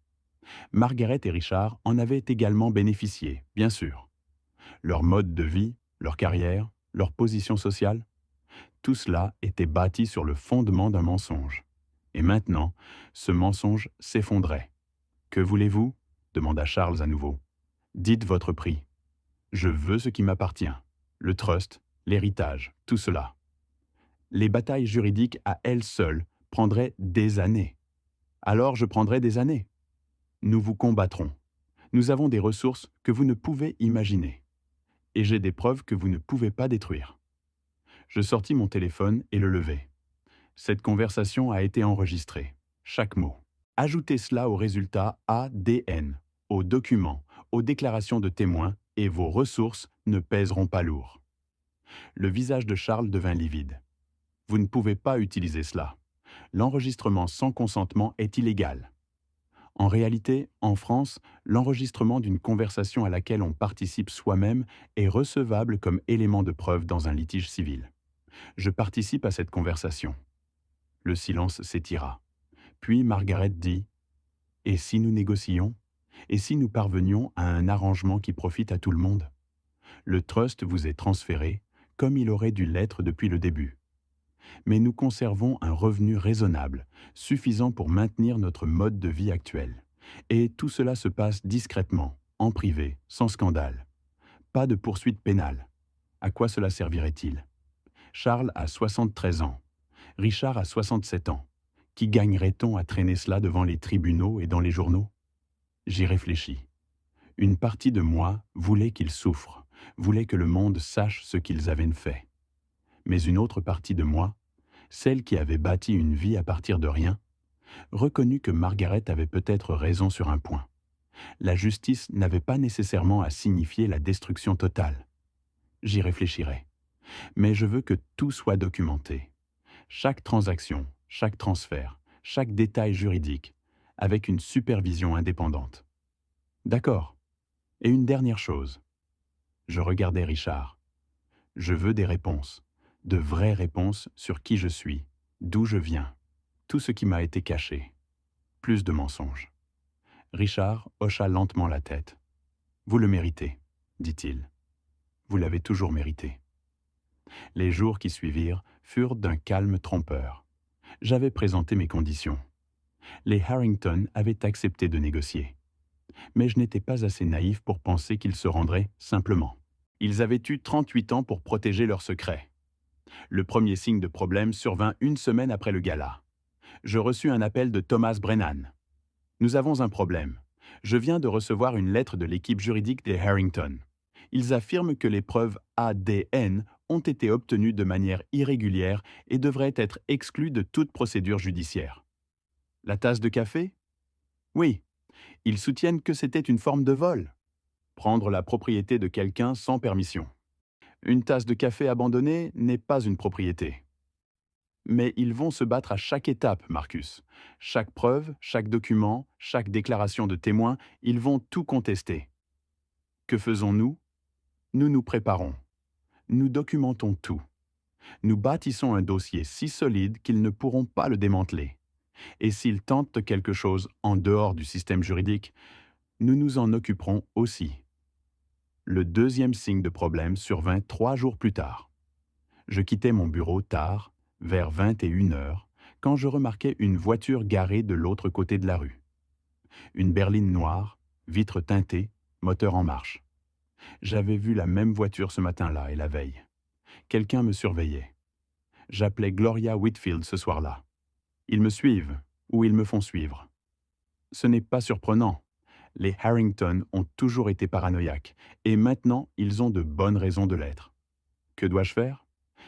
Margaret et Richard en avaient également bénéficié, bien sûr. Leur mode de vie, leur carrière, leur position sociale, tout cela était bâti sur le fondement d'un mensonge. Et maintenant, ce mensonge s'effondrait. « Que voulez-vous » demanda Charles à nouveau. « Dites votre prix. Je veux ce qui m'appartient. Le trust, l'héritage, tout cela. Les batailles juridiques à elles seules prendraient des années. Alors je prendrai des années. Nous vous combattrons. Nous avons des ressources que vous ne pouvez imaginer. Et j'ai des preuves que vous ne pouvez pas détruire. » Je sortis mon téléphone et le levai. Cette conversation a été enregistrée, chaque mot. Ajoutez cela aux résultats ADN, aux documents, aux déclarations de témoins, et vos ressources ne pèseront pas lourd. Le visage de Charles devint livide. Vous ne pouvez pas utiliser cela. L'enregistrement sans consentement est illégal. En réalité, en France, l'enregistrement d'une conversation à laquelle on participe soi-même est recevable comme élément de preuve dans un litige civil. Je participe à cette conversation. Le silence s'étira. Puis Margaret dit « Et si nous négocions? Et si nous parvenions à un arrangement qui profite à tout le monde? Le trust vous est transféré, comme il aurait dû l'être depuis le début. Mais nous conservons un revenu raisonnable, suffisant pour maintenir notre mode de vie actuel. Et tout cela se passe discrètement, en privé, sans scandale. Pas de poursuite pénale. À quoi cela servirait-il? Charles a 73 ans. Richard a 67 ans. Qui gagnerait-on à traîner cela devant les tribunaux et dans les journaux? J'y réfléchis. Une partie de moi voulait qu'ils souffrent, voulait que le monde sache ce qu'ils avaient fait. Mais une autre partie de moi, celle qui avait bâti une vie à partir de rien, reconnut que Margaret avait peut-être raison sur un point. La justice n'avait pas nécessairement à signifier la destruction totale. J'y réfléchirai. Mais je veux que tout soit documenté. Chaque transaction, chaque transfert, chaque détail juridique, avec une supervision indépendante. D'accord. Et une dernière chose. Je regardais Richard. Je veux des réponses, de vraies réponses sur qui je suis, d'où je viens, tout ce qui m'a été caché. Plus de mensonges. Richard hocha lentement la tête. Vous le méritez, dit-il. Vous l'avez toujours mérité. Les jours qui suivirent furent d'un calme trompeur. J'avais présenté mes conditions. Les Harrington avaient accepté de négocier. Mais je n'étais pas assez naïf pour penser qu'ils se rendraient simplement. Ils avaient eu 38 ans pour protéger leur secret. Le premier signe de problème survint une semaine après le gala. Je reçus un appel de Thomas Brennan. Nous avons un problème. Je viens de recevoir une lettre de l'équipe juridique des Harrington. Ils affirment que les preuves ADN ont été obtenues de manière irrégulière et devraient être exclues de toute procédure judiciaire. La tasse de café? Oui. Ils soutiennent que c'était une forme de vol. Prendre la propriété de quelqu'un sans permission. Une tasse de café abandonnée n'est pas une propriété. Mais ils vont se battre à chaque étape, Marcus. Chaque preuve, chaque document, chaque déclaration de témoin, ils vont tout contester. Que faisons-nous? Nous nous préparons. Nous documentons tout. Nous bâtissons un dossier si solide qu'ils ne pourront pas le démanteler. Et s'ils tentent quelque chose en dehors du système juridique, nous nous en occuperons aussi. Le deuxième signe de problème survint 3 jours plus tard. Je quittais mon bureau tard, vers 21 heures, quand je remarquai une voiture garée de l'autre côté de la rue. Une berline noire, vitres teintées, moteur en marche. J'avais vu la même voiture ce matin-là et la veille. Quelqu'un me surveillait. J'appelais Gloria Whitfield ce soir-là. Ils me suivent, ou ils me font suivre. Ce n'est pas surprenant. Les Harrington ont toujours été paranoïaques, et maintenant ils ont de bonnes raisons de l'être. Que dois-je faire?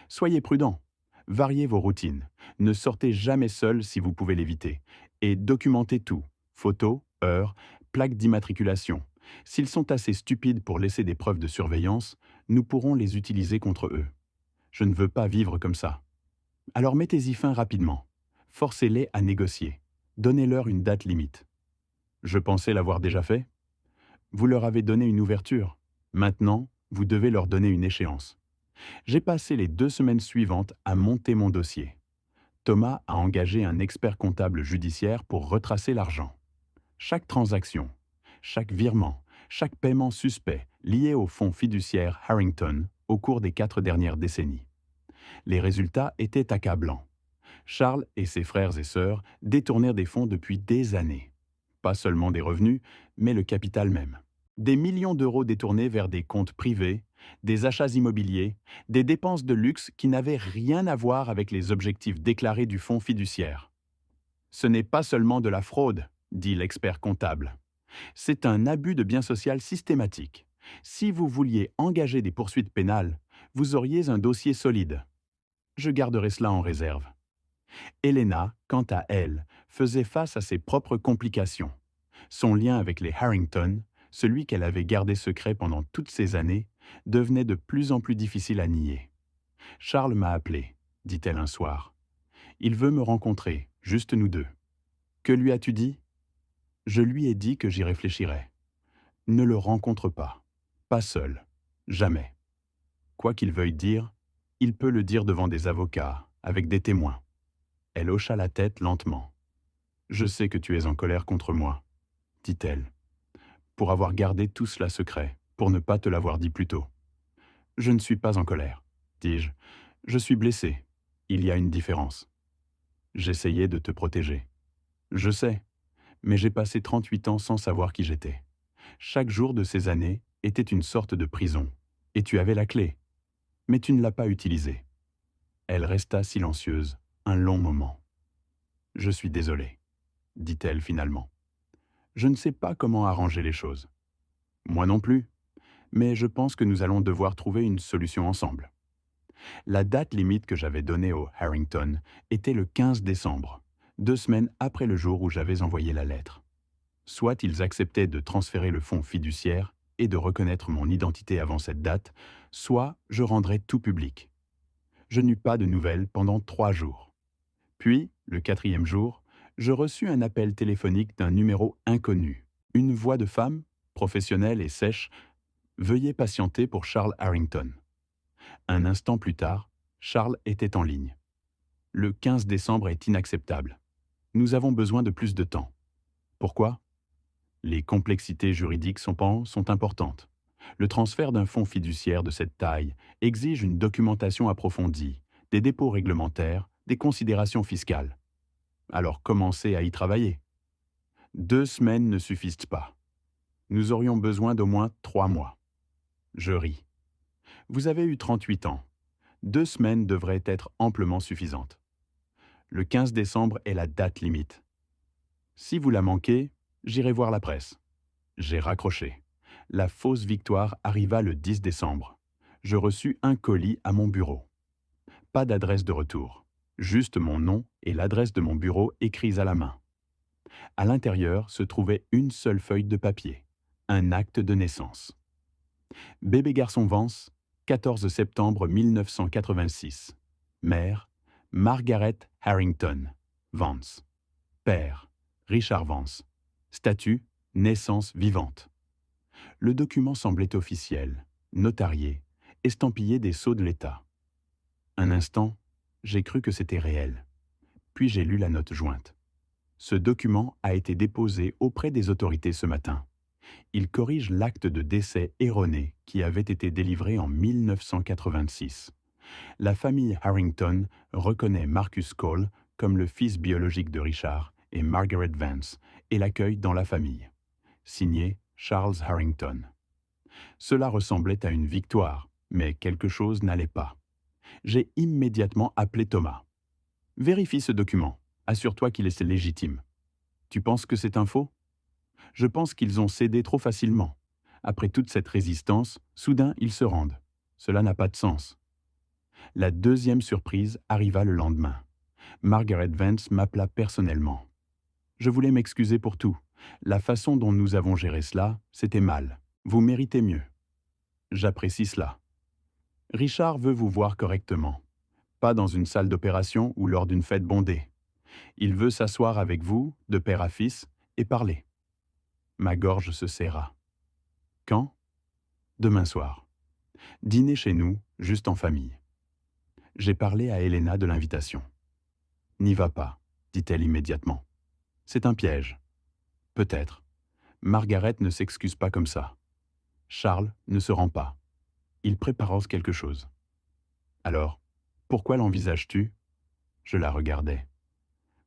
Soyez prudents. Variez vos routines. Ne sortez jamais seul si vous pouvez l'éviter. Et documentez tout. Photos, heures, plaques d'immatriculation. S'ils sont assez stupides pour laisser des preuves de surveillance, nous pourrons les utiliser contre eux. Je ne veux pas vivre comme ça. Alors mettez-y fin rapidement. Forcez-les à négocier. Donnez-leur une date limite. Je pensais l'avoir déjà fait. Vous leur avez donné une ouverture. Maintenant, vous devez leur donner une échéance. J'ai passé les 2 semaines suivantes à monter mon dossier. Thomas a engagé un expert comptable judiciaire pour retracer l'argent. Chaque transaction, chaque virement, chaque paiement suspect lié au fonds fiduciaire Harrington au cours des 4 dernières décennies. Les résultats étaient accablants. Charles et ses frères et sœurs détournèrent des fonds depuis des années. Pas seulement des revenus, mais le capital même. Des millions d'euros détournés vers des comptes privés, des achats immobiliers, des dépenses de luxe qui n'avaient rien à voir avec les objectifs déclarés du fonds fiduciaire. Ce n'est pas seulement de la fraude, dit l'expert comptable. C'est un abus de bien social systématique. Si vous vouliez engager des poursuites pénales, vous auriez un dossier solide. Je garderai cela en réserve. Helena, quant à elle, faisait face à ses propres complications. Son lien avec les Harrington, celui qu'elle avait gardé secret pendant toutes ces années, devenait de plus en plus difficile à nier. Charles m'a appelé, dit-elle un soir. Il veut me rencontrer, juste nous deux. Que lui as-tu dit? Je lui ai dit que j'y réfléchirais. Ne le rencontre pas. Pas seul. Jamais. Quoi qu'il veuille dire, il peut le dire devant des avocats, avec des témoins. Elle hocha la tête lentement. Je sais que tu es en colère contre moi, dit-elle, pour avoir gardé tout cela secret, pour ne pas te l'avoir dit plus tôt. Je ne suis pas en colère, dis-je. Je suis blessé. Il y a une différence. J'essayais de te protéger. Je sais, mais j'ai passé 38 ans sans savoir qui j'étais. Chaque jour de ces années était une sorte de prison, et tu avais la clé, mais tu ne l'as pas utilisée. Elle resta silencieuse un long moment. Je suis désolé, dit-elle finalement. Je ne sais pas comment arranger les choses. Moi non plus, mais je pense que nous allons devoir trouver une solution ensemble. La date limite que j'avais donnée aux Harrington était le 15 décembre, 2 semaines après le jour où j'avais envoyé la lettre. Soit ils acceptaient de transférer le fonds fiduciaire et de reconnaître mon identité avant cette date, soit je rendrais tout public. Je n'eus pas de nouvelles pendant 3 jours. Puis, le quatrième jour, je reçus un appel téléphonique d'un numéro inconnu. Une voix de femme, professionnelle et sèche. Veuillez patienter pour Charles Harrington. Un instant plus tard, Charles était en ligne. Le 15 décembre est inacceptable. Nous avons besoin de plus de temps. Pourquoi? Les complexités juridiques sont importantes. Le transfert d'un fonds fiduciaire de cette taille exige une documentation approfondie, des dépôts réglementaires, des considérations fiscales. Alors commencez à y travailler. 2 semaines ne suffisent pas. Nous aurions besoin d'au moins 3 mois. Je ris. Vous avez eu 38 ans. 2 semaines devraient être amplement suffisantes. Le 15 décembre est la date limite. Si vous la manquez, j'irai voir la presse. J'ai raccroché. La fausse victoire arriva le 10 décembre. Je reçus un colis à mon bureau. Pas d'adresse de retour. Juste mon nom et l'adresse de mon bureau écrits à la main. À l'intérieur se trouvait une seule feuille de papier. Un acte de naissance. Bébé garçon Vance, 14 septembre 1986. Mère, Margaret Harrington, Vance. Père, Richard Vance. Statut, naissance vivante. Le document semblait officiel, notarié, estampillé des sceaux de l'État. Un instant, j'ai cru que c'était réel. Puis j'ai lu la note jointe. Ce document a été déposé auprès des autorités ce matin. Il corrige l'acte de décès erroné qui avait été délivré en 1986. La famille Harrington reconnaît Marcus Cole comme le fils biologique de Richard et Margaret Vance et l'accueille dans la famille. Signé Charles Harrington. Cela ressemblait à une victoire, mais quelque chose n'allait pas. J'ai immédiatement appelé Thomas. Vérifie ce document. Assure-toi qu'il est légitime. Tu penses que c'est un faux? Je pense qu'ils ont cédé trop facilement. Après toute cette résistance, soudain ils se rendent. Cela n'a pas de sens. La deuxième surprise arriva le lendemain. Margaret Vance m'appela personnellement. Je voulais m'excuser pour tout. La façon dont nous avons géré cela, c'était mal. Vous méritez mieux. J'apprécie cela. Richard veut vous voir correctement. Pas dans une salle d'opération ou lors d'une fête bondée. Il veut s'asseoir avec vous, de père à fils, et parler. Ma gorge se serra. Quand? Demain soir. Dîner chez nous, juste en famille. J'ai parlé à Helena de l'invitation. N'y va pas, dit-elle immédiatement. C'est un piège. Peut-être. Margaret ne s'excuse pas comme ça. Charles ne se rend pas. Il prépare quelque chose. Alors, pourquoi l'envisages-tu? Je la regardais.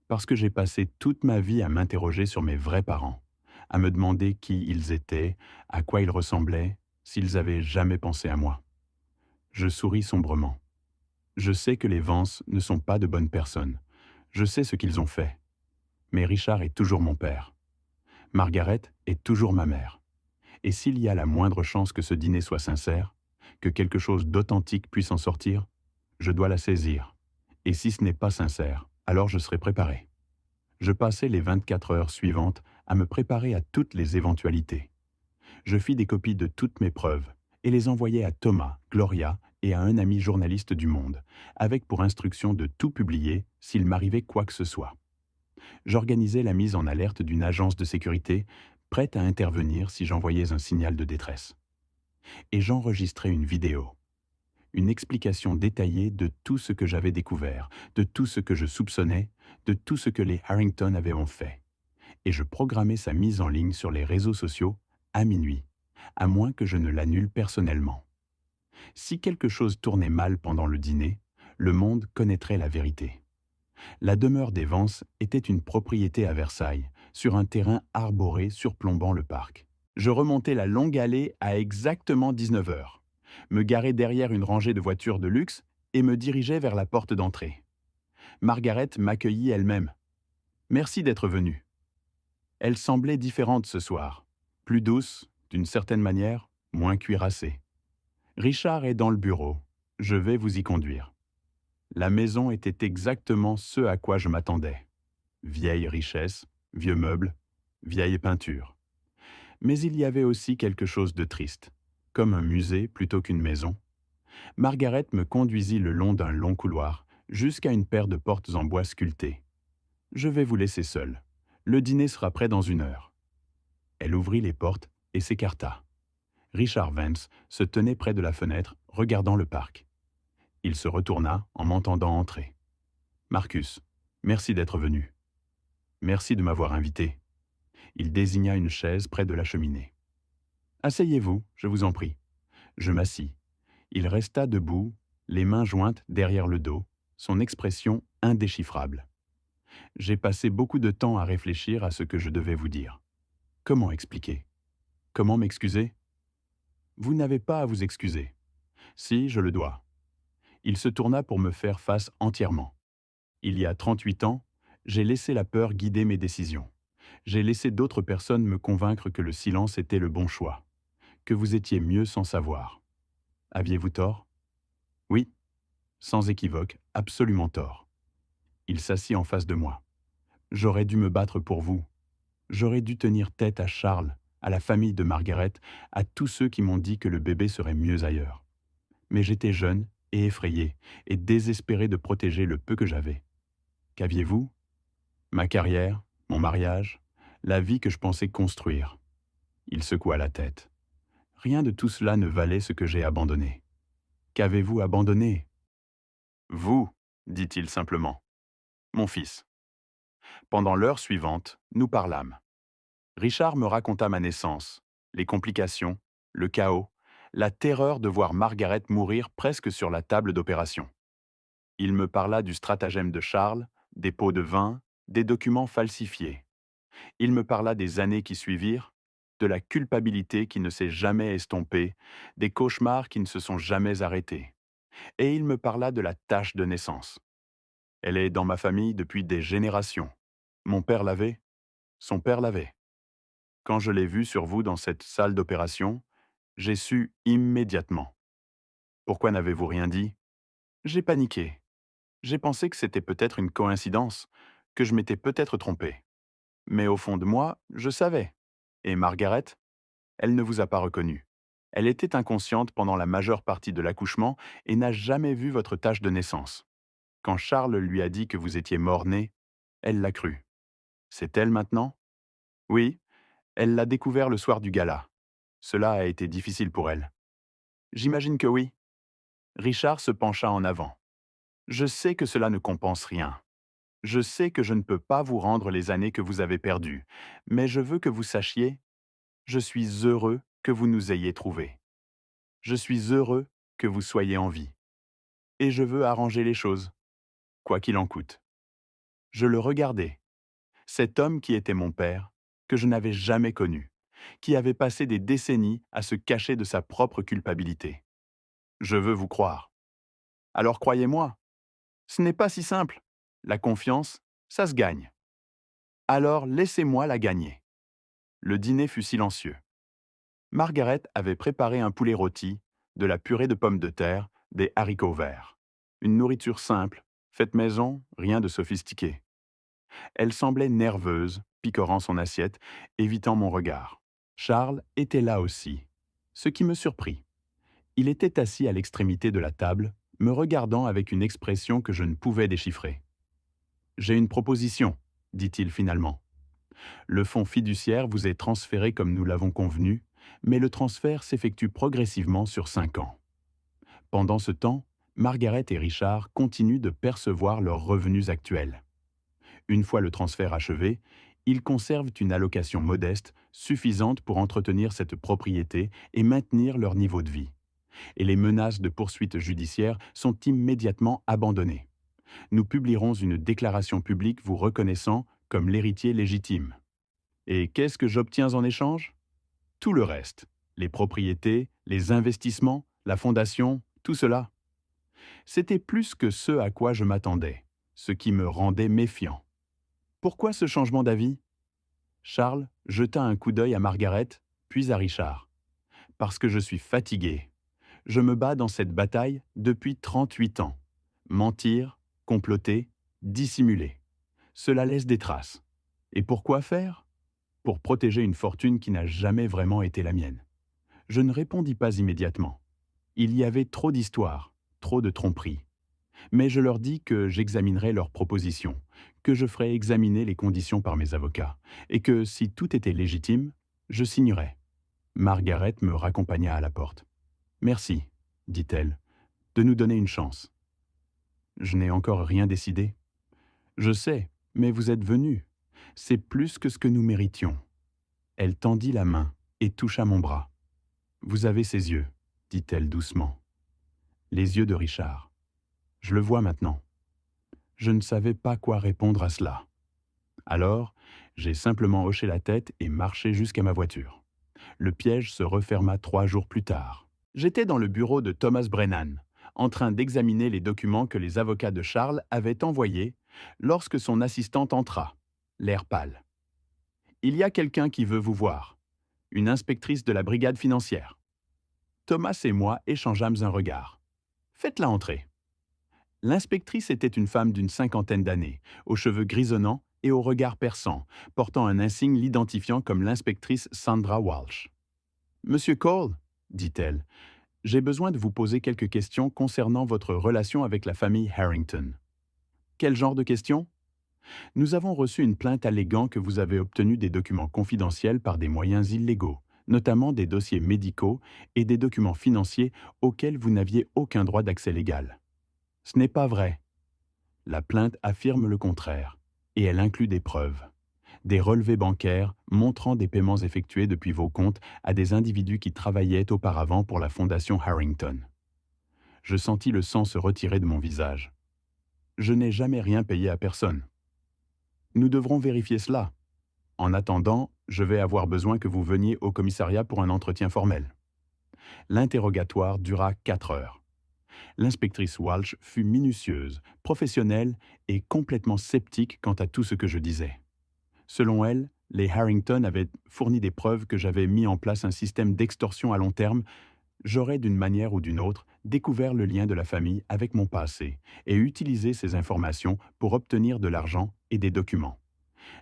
Parce que j'ai passé toute ma vie à m'interroger sur mes vrais parents, à me demander qui ils étaient, à quoi ils ressemblaient, s'ils avaient jamais pensé à moi. Je souris sombrement. Je sais que les Vance ne sont pas de bonnes personnes. Je sais ce qu'ils ont fait. Mais Richard est toujours mon père. Margaret est toujours ma mère. Et s'il y a la moindre chance que ce dîner soit sincère, que quelque chose d'authentique puisse en sortir, je dois la saisir. Et si ce n'est pas sincère, alors je serai préparé. Je passai les 24 heures suivantes à me préparer à toutes les éventualités. Je fis des copies de toutes mes preuves et les envoyai à Thomas, Gloria et à un ami journaliste du Monde, avec pour instruction de tout publier s'il m'arrivait quoi que ce soit. J'organisais la mise en alerte d'une agence de sécurité prête à intervenir si j'envoyais un signal de détresse. Et j'enregistrais une vidéo. Une explication détaillée de tout ce que j'avais découvert, de tout ce que je soupçonnais, de tout ce que les Harrington avaient fait. Et je programmais sa mise en ligne sur les réseaux sociaux à minuit, à moins que je ne l'annule personnellement. Si quelque chose tournait mal pendant le dîner, le monde connaîtrait la vérité. La demeure des Vance était une propriété à Versailles, sur un terrain arboré surplombant le parc. Je remontais la longue allée à exactement 19 heures, me garais derrière une rangée de voitures de luxe et me dirigeais vers la porte d'entrée. Margaret m'accueillit elle-même. « Merci d'être venue. » Elle semblait différente ce soir, plus douce, d'une certaine manière, moins cuirassée. « Richard est dans le bureau. Je vais vous y conduire. » La maison était exactement ce à quoi je m'attendais. Vieille richesse, vieux meubles, vieille peinture. Mais il y avait aussi quelque chose de triste, comme un musée plutôt qu'une maison. Margaret me conduisit le long d'un long couloir, jusqu'à une paire de portes en bois sculptées. Je vais vous laisser seul. Le dîner sera prêt dans 1 heure. Elle ouvrit les portes et s'écarta. Richard Vance se tenait près de la fenêtre, regardant le parc. Il se retourna en m'entendant entrer. Marcus, merci d'être venu. Merci de m'avoir invité. Il désigna une chaise près de la cheminée. Asseyez-vous, je vous en prie. Je m'assis. Il resta debout, les mains jointes derrière le dos, son expression indéchiffrable. J'ai passé beaucoup de temps à réfléchir à ce que je devais vous dire. Comment expliquer? Comment m'excuser? Vous n'avez pas à vous excuser. Si, je le dois. Il se tourna pour me faire face entièrement. Il y a 38 ans, j'ai laissé la peur guider mes décisions. J'ai laissé d'autres personnes me convaincre que le silence était le bon choix, que vous étiez mieux sans savoir. Aviez-vous tort? Oui, sans équivoque, absolument tort. Il s'assit en face de moi. J'aurais dû me battre pour vous. J'aurais dû tenir tête à Charles, à la famille de Margaret, à tous ceux qui m'ont dit que le bébé serait mieux ailleurs. Mais j'étais jeune et effrayé, et désespéré de protéger le peu que j'avais. Qu'aviez-vous? Ma carrière, mon mariage, la vie que je pensais construire. Il secoua la tête. Rien de tout cela ne valait ce que j'ai abandonné. Qu'avez-vous abandonné? Vous, dit-il simplement. Mon fils. Pendant l'heure suivante, nous parlâmes. Richard me raconta ma naissance, les complications, le chaos, la terreur de voir Margaret mourir presque sur la table d'opération. Il me parla du stratagème de Charles, des pots de vin, des documents falsifiés. Il me parla des années qui suivirent, de la culpabilité qui ne s'est jamais estompée, des cauchemars qui ne se sont jamais arrêtés. Et il me parla de la tache de naissance. Elle est dans ma famille depuis des générations. Mon père l'avait, son père l'avait. Quand je l'ai vue sur vous dans cette salle d'opération, j'ai su immédiatement. Pourquoi n'avez-vous rien dit? J'ai paniqué. J'ai pensé que c'était peut-être une coïncidence, que je m'étais peut-être trompé. Mais au fond de moi, je savais. Et Margaret, elle ne vous a pas reconnu. Elle était inconsciente pendant la majeure partie de l'accouchement et n'a jamais vu votre tâche de naissance. Quand Charles lui a dit que vous étiez mort-né, elle l'a cru. C'est elle maintenant? Oui, elle l'a découvert le soir du gala. Cela a été difficile pour elle. J'imagine que oui. Richard se pencha en avant. Je sais que cela ne compense rien. Je sais que je ne peux pas vous rendre les années que vous avez perdues, mais je veux que vous sachiez, je suis heureux que vous nous ayez trouvés. Je suis heureux que vous soyez en vie. Et je veux arranger les choses, quoi qu'il en coûte. Je le regardais, cet homme qui était mon père, que je n'avais jamais connu, qui avait passé des décennies à se cacher de sa propre culpabilité. Je veux vous croire. Alors croyez-moi, ce n'est pas si simple. La confiance, ça se gagne. Alors laissez-moi la gagner. Le dîner fut silencieux. Margaret avait préparé un poulet rôti, de la purée de pommes de terre, des haricots verts. Une nourriture simple, faite maison, rien de sophistiqué. Elle semblait nerveuse, picorant son assiette, évitant mon regard. Charles était là aussi, ce qui me surprit. Il était assis à l'extrémité de la table, me regardant avec une expression que je ne pouvais déchiffrer. « J'ai une proposition », dit-il finalement. Le fonds fiduciaire vous est transféré comme nous l'avons convenu, mais le transfert s'effectue progressivement sur 5 ans. Pendant ce temps, Margaret et Richard continuent de percevoir leurs revenus actuels. Une fois le transfert achevé, ils conservent une allocation modeste suffisante pour entretenir cette propriété et maintenir leur niveau de vie. Et les menaces de poursuites judiciaires sont immédiatement abandonnées. Nous publierons une déclaration publique vous reconnaissant comme l'héritier légitime. Et qu'est-ce que j'obtiens en échange? Tout le reste. Les propriétés, les investissements, la fondation, tout cela. C'était plus que ce à quoi je m'attendais, ce qui me rendait méfiant. Pourquoi ce changement d'avis? Charles jeta un coup d'œil à Margaret, puis à Richard. Parce que je suis fatigué. Je me bats dans cette bataille depuis 38 ans. Mentir, comploter, dissimuler. Cela laisse des traces. Et pourquoi faire? Pour protéger une fortune qui n'a jamais vraiment été la mienne. Je ne répondis pas immédiatement. Il y avait trop d'histoires, trop de tromperies. Mais je leur dis que j'examinerais leurs propositions, que je ferais examiner les conditions par mes avocats, et que si tout était légitime, je signerais. Margaret me raccompagna à la porte. Merci, dit-elle, de nous donner une chance. Je n'ai encore rien décidé. Je sais, mais vous êtes venu. C'est plus que ce que nous méritions. Elle tendit la main et toucha mon bras. Vous avez ses yeux, dit-elle doucement. Les yeux de Richard. Je le vois maintenant. Je ne savais pas quoi répondre à cela. Alors, j'ai simplement hoché la tête et marché jusqu'à ma voiture. Le piège se referma 3 jours plus tard. J'étais dans le bureau de Thomas Brennan, en train d'examiner les documents que les avocats de Charles avaient envoyés lorsque son assistante entra, l'air pâle. Il y a quelqu'un qui veut vous voir, une inspectrice de la brigade financière. Thomas et moi échangeâmes un regard. Faites-la entrer. L'inspectrice était une femme d'une 50aine d'années, aux cheveux grisonnants et au regard perçant, portant un insigne l'identifiant comme l'inspectrice Sandra Walsh. Monsieur Cole, dit-elle, j'ai besoin de vous poser quelques questions concernant votre relation avec la famille Harrington. Quel genre de questions? Nous avons reçu une plainte alléguant que vous avez obtenu des documents confidentiels par des moyens illégaux, notamment des dossiers médicaux et des documents financiers auxquels vous n'aviez aucun droit d'accès légal. Ce n'est pas vrai. La plainte affirme le contraire, et elle inclut des preuves. Des relevés bancaires montrant des paiements effectués depuis vos comptes à des individus qui travaillaient auparavant pour la fondation Harrington. Je sentis le sang se retirer de mon visage. Je n'ai jamais rien payé à personne. Nous devrons vérifier cela. En attendant, je vais avoir besoin que vous veniez au commissariat pour un entretien formel. L'interrogatoire dura 4 heures. L'inspectrice Walsh fut minutieuse, professionnelle et complètement sceptique quant à tout ce que je disais. Selon elle, les Harrington avaient fourni des preuves que j'avais mis en place un système d'extorsion à long terme. J'aurais d'une manière ou d'une autre découvert le lien de la famille avec mon passé et utilisé ces informations pour obtenir de l'argent et des documents.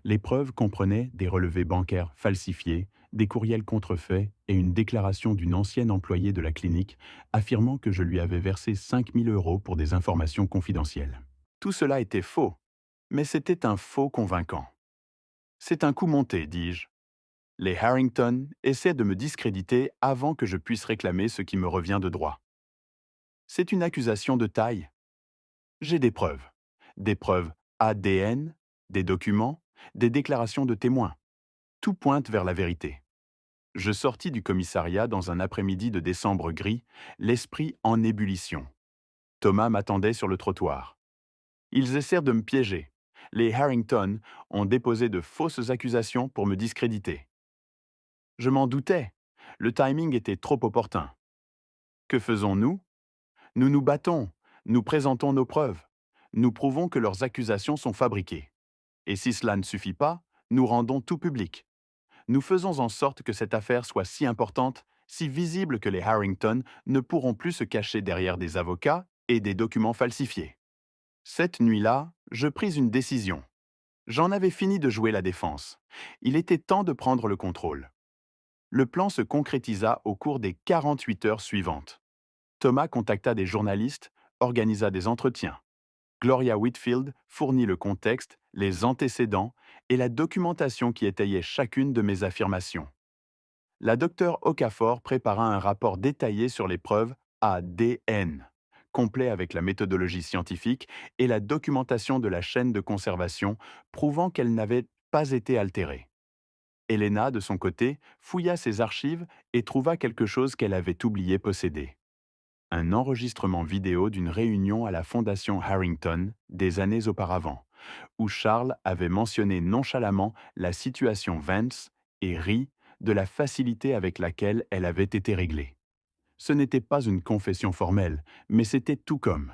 Les preuves comprenaient des relevés bancaires falsifiés, des courriels contrefaits et une déclaration d'une ancienne employée de la clinique affirmant que je lui avais versé 5 000 € pour des informations confidentielles. Tout cela était faux, mais c'était un faux convaincant. C'est un coup monté, dis-je. Les Harrington essaient de me discréditer avant que je puisse réclamer ce qui me revient de droit. C'est une accusation de taille. J'ai des preuves. Des preuves ADN, des documents, des déclarations de témoins. Tout pointe vers la vérité. Je sortis du commissariat dans un après-midi de décembre gris, l'esprit en ébullition. Thomas m'attendait sur le trottoir. Ils essayèrent de me piéger. Les Harrington ont déposé de fausses accusations pour me discréditer. Je m'en doutais. Le timing était trop opportun. Que faisons-nous? Nous nous battons, nous présentons nos preuves. Nous prouvons que leurs accusations sont fabriquées. Et si cela ne suffit pas, nous rendons tout public. Nous faisons en sorte que cette affaire soit si importante, si visible que les Harrington ne pourront plus se cacher derrière des avocats et des documents falsifiés. Cette nuit-là, je pris une décision. J'en avais fini de jouer la défense. Il était temps de prendre le contrôle. Le plan se concrétisa au cours des 48 heures suivantes. Thomas contacta des journalistes, organisa des entretiens. Gloria Whitfield fournit le contexte, les antécédents et la documentation qui étayait chacune de mes affirmations. La docteure Okafor prépara un rapport détaillé sur les preuves ADN, complet avec la méthodologie scientifique et la documentation de la chaîne de conservation prouvant qu'elle n'avait pas été altérée. Helena, de son côté, fouilla ses archives et trouva quelque chose qu'elle avait oublié posséder. Un enregistrement vidéo d'une réunion à la Fondation Harrington des années auparavant, où Charles avait mentionné nonchalamment la situation Vance et ri de la facilité avec laquelle elle avait été réglée. Ce n'était pas une confession formelle, mais c'était tout comme.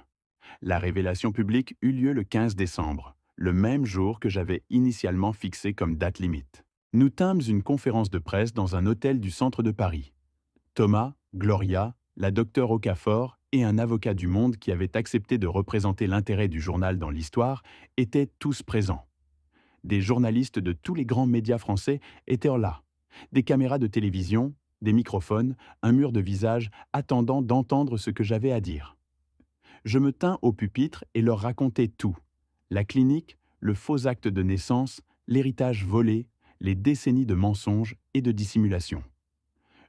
La révélation publique eut lieu le 15 décembre, le même jour que j'avais initialement fixé comme date limite. Nous tînmes une conférence de presse dans un hôtel du centre de Paris. Thomas, Gloria, la docteure Okafor et un avocat du Monde qui avait accepté de représenter l'intérêt du journal dans l'histoire étaient tous présents. Des journalistes de tous les grands médias français étaient là, des caméras de télévision, des microphones, un mur de visage, attendant d'entendre ce que j'avais à dire. Je me tins au pupitre et leur racontais tout. La clinique, le faux acte de naissance, l'héritage volé, les décennies de mensonges et de dissimulation.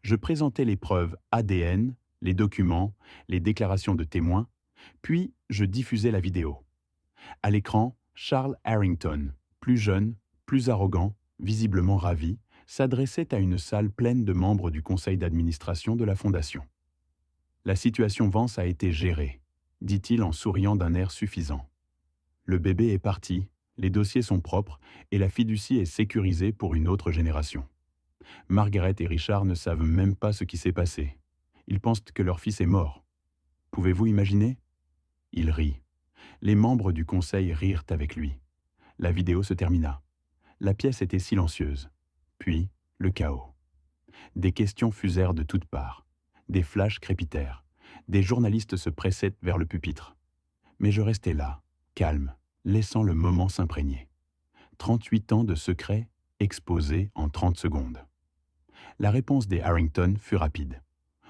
Je présentais les preuves ADN, les documents, les déclarations de témoins, puis je diffusais la vidéo. À l'écran, Charles Harrington, plus jeune, plus arrogant, visiblement ravi, s'adressait à une salle pleine de membres du conseil d'administration de la Fondation. La situation Vance a été gérée, dit-il en souriant d'un air suffisant. Le bébé est parti, les dossiers sont propres et la fiducie est sécurisée pour une autre génération. Margaret et Richard ne savent même pas ce qui s'est passé. Ils pensent que leur fils est mort. Pouvez-vous imaginer? Il rit. Les membres du conseil rirent avec lui. La vidéo se termina. La pièce était silencieuse. Puis, le chaos. Des questions fusèrent de toutes parts. Des flashs crépitèrent. Des journalistes se pressaient vers le pupitre. Mais je restais là, calme, laissant le moment s'imprégner. 38 ans de secrets exposés en 30 secondes. La réponse des Harrington fut rapide.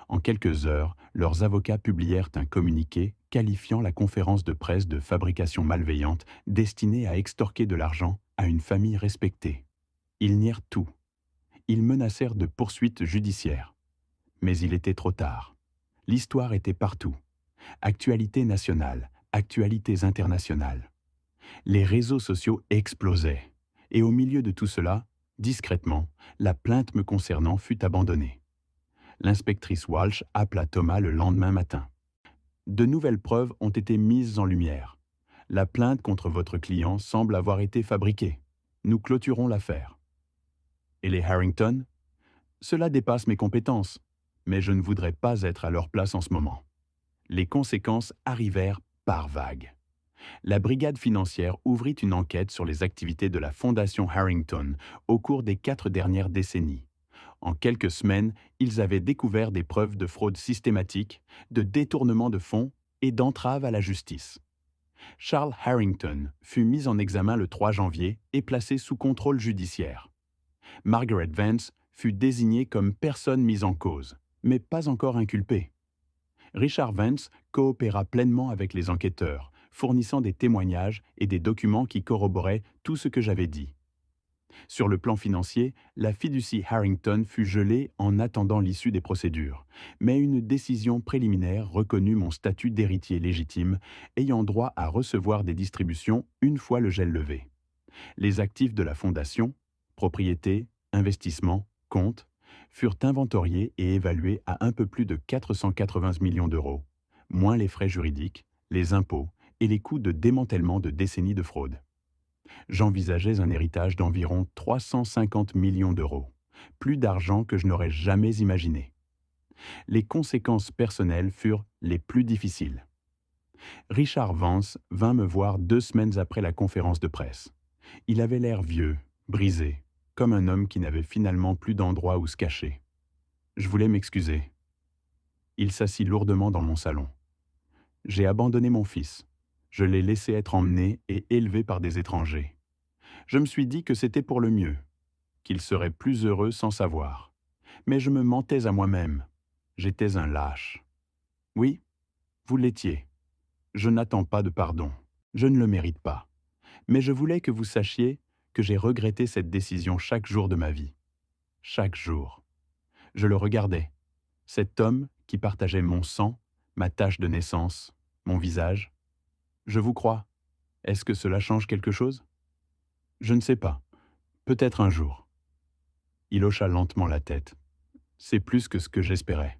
En quelques heures, leurs avocats publièrent un communiqué qualifiant la conférence de presse de fabrication malveillante destinée à extorquer de l'argent à une famille respectée. Ils nièrent tout. Ils menacèrent de poursuites judiciaires. Mais il était trop tard. L'histoire était partout. Actualités nationales, actualités internationales. Les réseaux sociaux explosaient. Et au milieu de tout cela, discrètement, la plainte me concernant fut abandonnée. L'inspectrice Walsh appela Thomas le lendemain matin. De nouvelles preuves ont été mises en lumière. La plainte contre votre client semble avoir été fabriquée. Nous clôturons l'affaire. Et les Harrington? Cela dépasse mes compétences, mais je ne voudrais pas être à leur place en ce moment. Les conséquences arrivèrent par vagues. La brigade financière ouvrit une enquête sur les activités de la Fondation Harrington au cours des 4 dernières décennies. En quelques semaines, ils avaient découvert des preuves de fraude systématique, de détournement de fonds et d'entrave à la justice. Charles Harrington fut mis en examen le 3 janvier et placé sous contrôle judiciaire. Margaret Vance fut désignée comme personne mise en cause, mais pas encore inculpée. Richard Vance coopéra pleinement avec les enquêteurs, fournissant des témoignages et des documents qui corroboraient tout ce que j'avais dit. Sur le plan financier, la fiducie Harrington fut gelée en attendant l'issue des procédures, mais une décision préliminaire reconnut mon statut d'héritier légitime, ayant droit à recevoir des distributions une fois le gel levé. Les actifs de la fondation, propriétés, investissements, comptes, furent inventoriés et évalués à un peu plus de 480 millions d'euros, moins les frais juridiques, les impôts et les coûts de démantèlement de décennies de fraude. J'envisageais un héritage d'environ 350 millions d'euros, plus d'argent que je n'aurais jamais imaginé. Les conséquences personnelles furent les plus difficiles. Richard Vance vint me voir 2 semaines après la conférence de presse. Il avait l'air vieux, brisé, comme un homme qui n'avait finalement plus d'endroit où se cacher. Je voulais m'excuser. Il s'assit lourdement dans mon salon. J'ai abandonné mon fils. Je l'ai laissé être emmené et élevé par des étrangers. Je me suis dit que c'était pour le mieux, qu'il serait plus heureux sans savoir. Mais je me mentais à moi-même. J'étais un lâche. Oui, vous l'étiez. Je n'attends pas de pardon. Je ne le mérite pas. Mais je voulais que vous sachiez que j'ai regretté cette décision chaque jour de ma vie. Chaque jour. Je le regardais. Cet homme qui partageait mon sang, ma tache de naissance, mon visage. Je vous crois. Est-ce que cela change quelque chose? Je ne sais pas. Peut-être un jour. Il hocha lentement la tête. C'est plus que ce que j'espérais.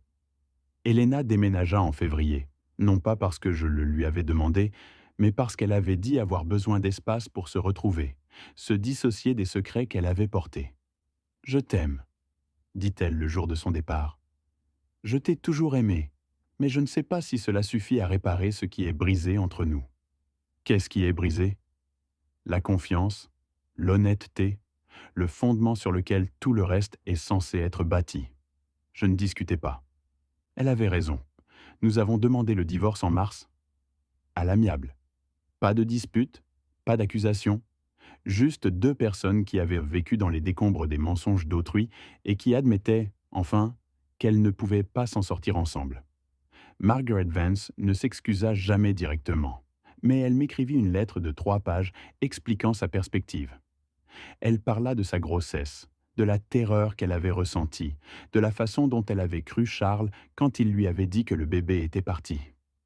Elena déménagea en février, non pas parce que je le lui avais demandé, mais parce qu'elle avait dit avoir besoin d'espace pour se retrouver, se dissocier des secrets qu'elle avait portés. « Je t'aime », dit-elle le jour de son départ. « Je t'ai toujours aimé, mais je ne sais pas si cela suffit à réparer ce qui est brisé entre nous. » Qu'est-ce qui est brisé? La confiance, l'honnêteté, le fondement sur lequel tout le reste est censé être bâti. Je ne discutais pas. Elle avait raison. Nous avons demandé le divorce en mars, à l'amiable. Pas de dispute, pas d'accusation, juste 2 personnes qui avaient vécu dans les décombres des mensonges d'autrui et qui admettaient, enfin, qu'elles ne pouvaient pas s'en sortir ensemble. Margaret Vance ne s'excusa jamais directement, mais elle m'écrivit une lettre de 3 pages expliquant sa perspective. Elle parla de sa grossesse, de la terreur qu'elle avait ressentie, de la façon dont elle avait cru Charles quand il lui avait dit que le bébé était parti.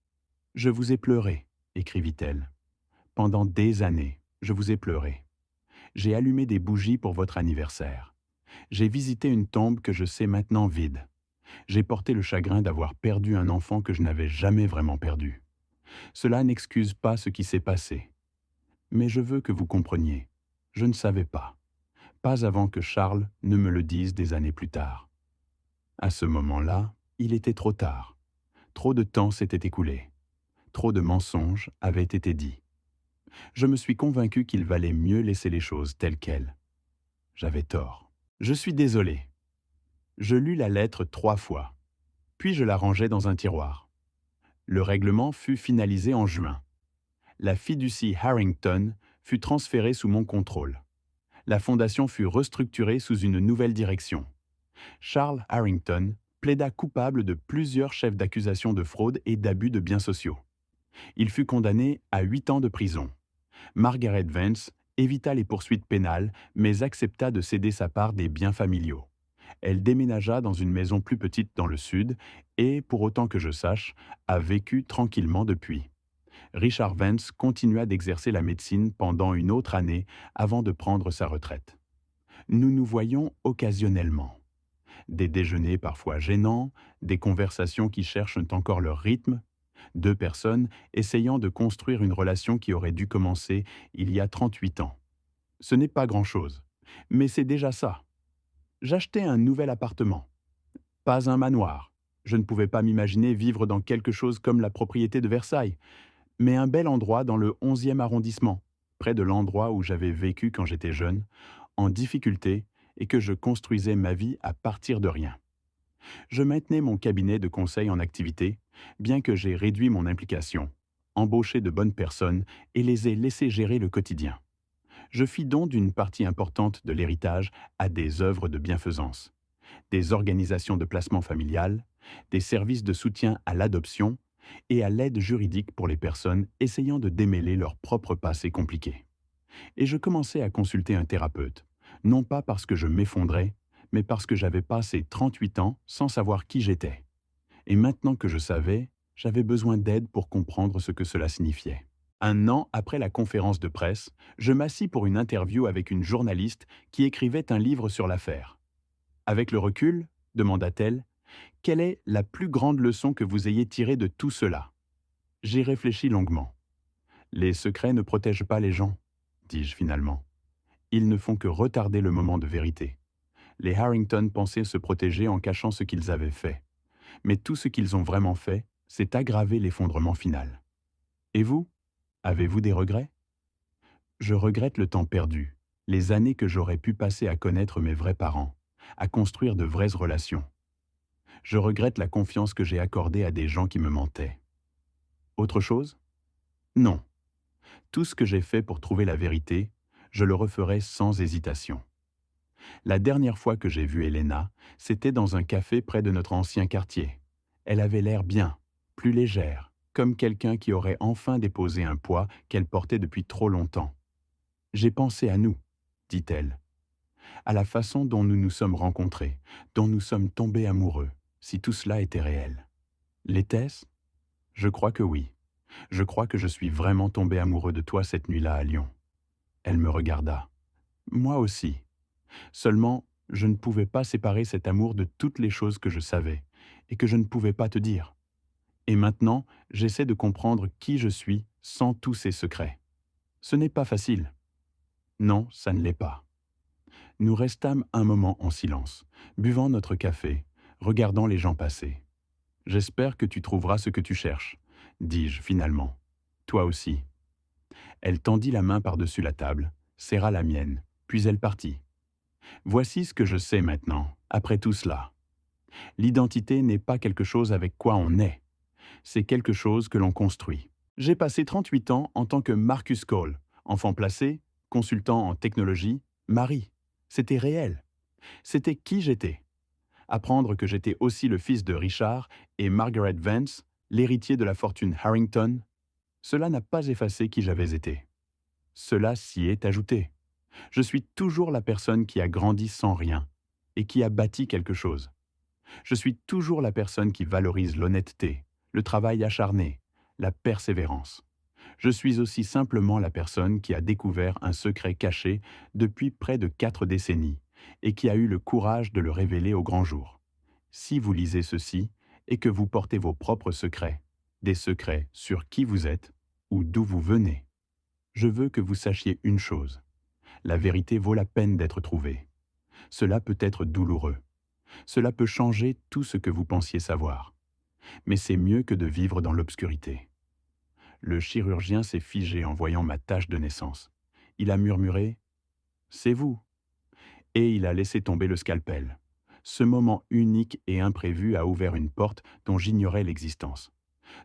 « Je vous ai pleuré », écrivit-elle. « Pendant des années, je vous ai pleuré. J'ai allumé des bougies pour votre anniversaire. J'ai visité une tombe que je sais maintenant vide. J'ai porté le chagrin d'avoir perdu un enfant que je n'avais jamais vraiment perdu. Cela n'excuse pas ce qui s'est passé. Mais je veux que vous compreniez. Je ne savais pas. Pas avant que Charles ne me le dise des années plus tard. À ce moment-là, il était trop tard. Trop de temps s'était écoulé. Trop de mensonges avaient été dits. Je me suis convaincu qu'il valait mieux laisser les choses telles quelles. J'avais tort. Je suis désolé. Je lus la lettre 3 fois. Puis je la rangeai dans un tiroir. Le règlement fut finalisé en juin. La fiducie Harrington fut transférée sous mon contrôle. La fondation fut restructurée sous une nouvelle direction. Charles Harrington plaida coupable de plusieurs chefs d'accusation de fraude et d'abus de biens sociaux. Il fut condamné à 8 ans de prison. Margaret Vance évita les poursuites pénales, mais accepta de céder sa part des biens familiaux. Elle déménagea dans une maison plus petite dans le sud et, pour autant que je sache, a vécu tranquillement depuis. Richard Vance continua d'exercer la médecine pendant une autre année avant de prendre sa retraite. Nous nous voyions occasionnellement. Des déjeuners parfois gênants, des conversations qui cherchent encore leur rythme, 2 personnes essayant de construire une relation qui aurait dû commencer il y a 38 ans. Ce n'est pas grand-chose, mais c'est déjà ça. J'achetais un nouvel appartement. Pas un manoir. Je ne pouvais pas m'imaginer vivre dans quelque chose comme la propriété de Versailles, mais un bel endroit dans le 11e arrondissement, près de l'endroit où j'avais vécu quand j'étais jeune, en difficulté et que je construisais ma vie à partir de rien. Je maintenais mon cabinet de conseil en activité, bien que j'ai réduit mon implication, embauché de bonnes personnes et les ai laissés gérer le quotidien. Je fis don d'une partie importante de l'héritage à des œuvres de bienfaisance, des organisations de placement familial, des services de soutien à l'adoption et à l'aide juridique pour les personnes essayant de démêler leur propre passé compliqué. Et je commençais à consulter un thérapeute, non pas parce que je m'effondrais, mais parce que j'avais passé 38 ans sans savoir qui j'étais. Et maintenant que je savais, j'avais besoin d'aide pour comprendre ce que cela signifiait. Un an après la conférence de presse, je m'assis pour une interview avec une journaliste qui écrivait un livre sur l'affaire. « Avec le recul, demanda-t-elle, quelle est la plus grande leçon que vous ayez tirée de tout cela ?» J'ai réfléchi longuement. « Les secrets ne protègent pas les gens, » dis-je finalement. « Ils ne font que retarder le moment de vérité. Les Harrington pensaient se protéger en cachant ce qu'ils avaient fait. Mais tout ce qu'ils ont vraiment fait, c'est aggraver l'effondrement final. Et vous? Avez-vous des regrets? Je regrette le temps perdu, les années que j'aurais pu passer à connaître mes vrais parents, à construire de vraies relations. Je regrette la confiance que j'ai accordée à des gens qui me mentaient. Autre chose? Non. Tout ce que j'ai fait pour trouver la vérité, je le referai sans hésitation. La dernière fois que j'ai vu Elena, c'était dans un café près de notre ancien quartier. Elle avait l'air bien, plus légère, comme quelqu'un qui aurait enfin déposé un poids qu'elle portait depuis trop longtemps. « J'ai pensé à nous, » dit-elle, « à la façon dont nous nous sommes rencontrés, dont nous sommes tombés amoureux, si tout cela était réel. L'était-ce? Je crois que oui. Je crois que je suis vraiment tombé amoureux de toi cette nuit-là à Lyon. » Elle me regarda. Moi aussi. Seulement, je ne pouvais pas séparer cet amour de toutes les choses que je savais et que je ne pouvais pas te dire. Et maintenant, j'essaie de comprendre qui je suis sans tous ces secrets. Ce n'est pas facile. Non, ça ne l'est pas. Nous restâmes un moment en silence, buvant notre café, regardant les gens passer. « J'espère que tu trouveras ce que tu cherches, » dis-je finalement. « Toi aussi. » Elle tendit la main par-dessus la table, serra la mienne, puis elle partit. Voici ce que je sais maintenant, après tout cela. L'identité n'est pas quelque chose avec quoi on est. C'est quelque chose que l'on construit. J'ai passé 38 ans en tant que Marcus Cole, enfant placé, consultant en technologie, mari. C'était réel. C'était qui j'étais. Apprendre que j'étais aussi le fils de Richard et Margaret Vance, l'héritier de la fortune Harrington, cela n'a pas effacé qui j'avais été. Cela s'y est ajouté. Je suis toujours la personne qui a grandi sans rien et qui a bâti quelque chose. Je suis toujours la personne qui valorise l'honnêteté, le travail acharné, la persévérance. Je suis aussi simplement la personne qui a découvert un secret caché depuis près de 4 décennies et qui a eu le courage de le révéler au grand jour. Si vous lisez ceci et que vous portez vos propres secrets, des secrets sur qui vous êtes ou d'où vous venez, je veux que vous sachiez une chose. La vérité vaut la peine d'être trouvée. Cela peut être douloureux. Cela peut changer tout ce que vous pensiez savoir. Mais c'est mieux que de vivre dans l'obscurité. Le chirurgien s'est figé en voyant ma tache de naissance. Il a murmuré « C'est vous !» et il a laissé tomber le scalpel. Ce moment unique et imprévu a ouvert une porte dont j'ignorais l'existence.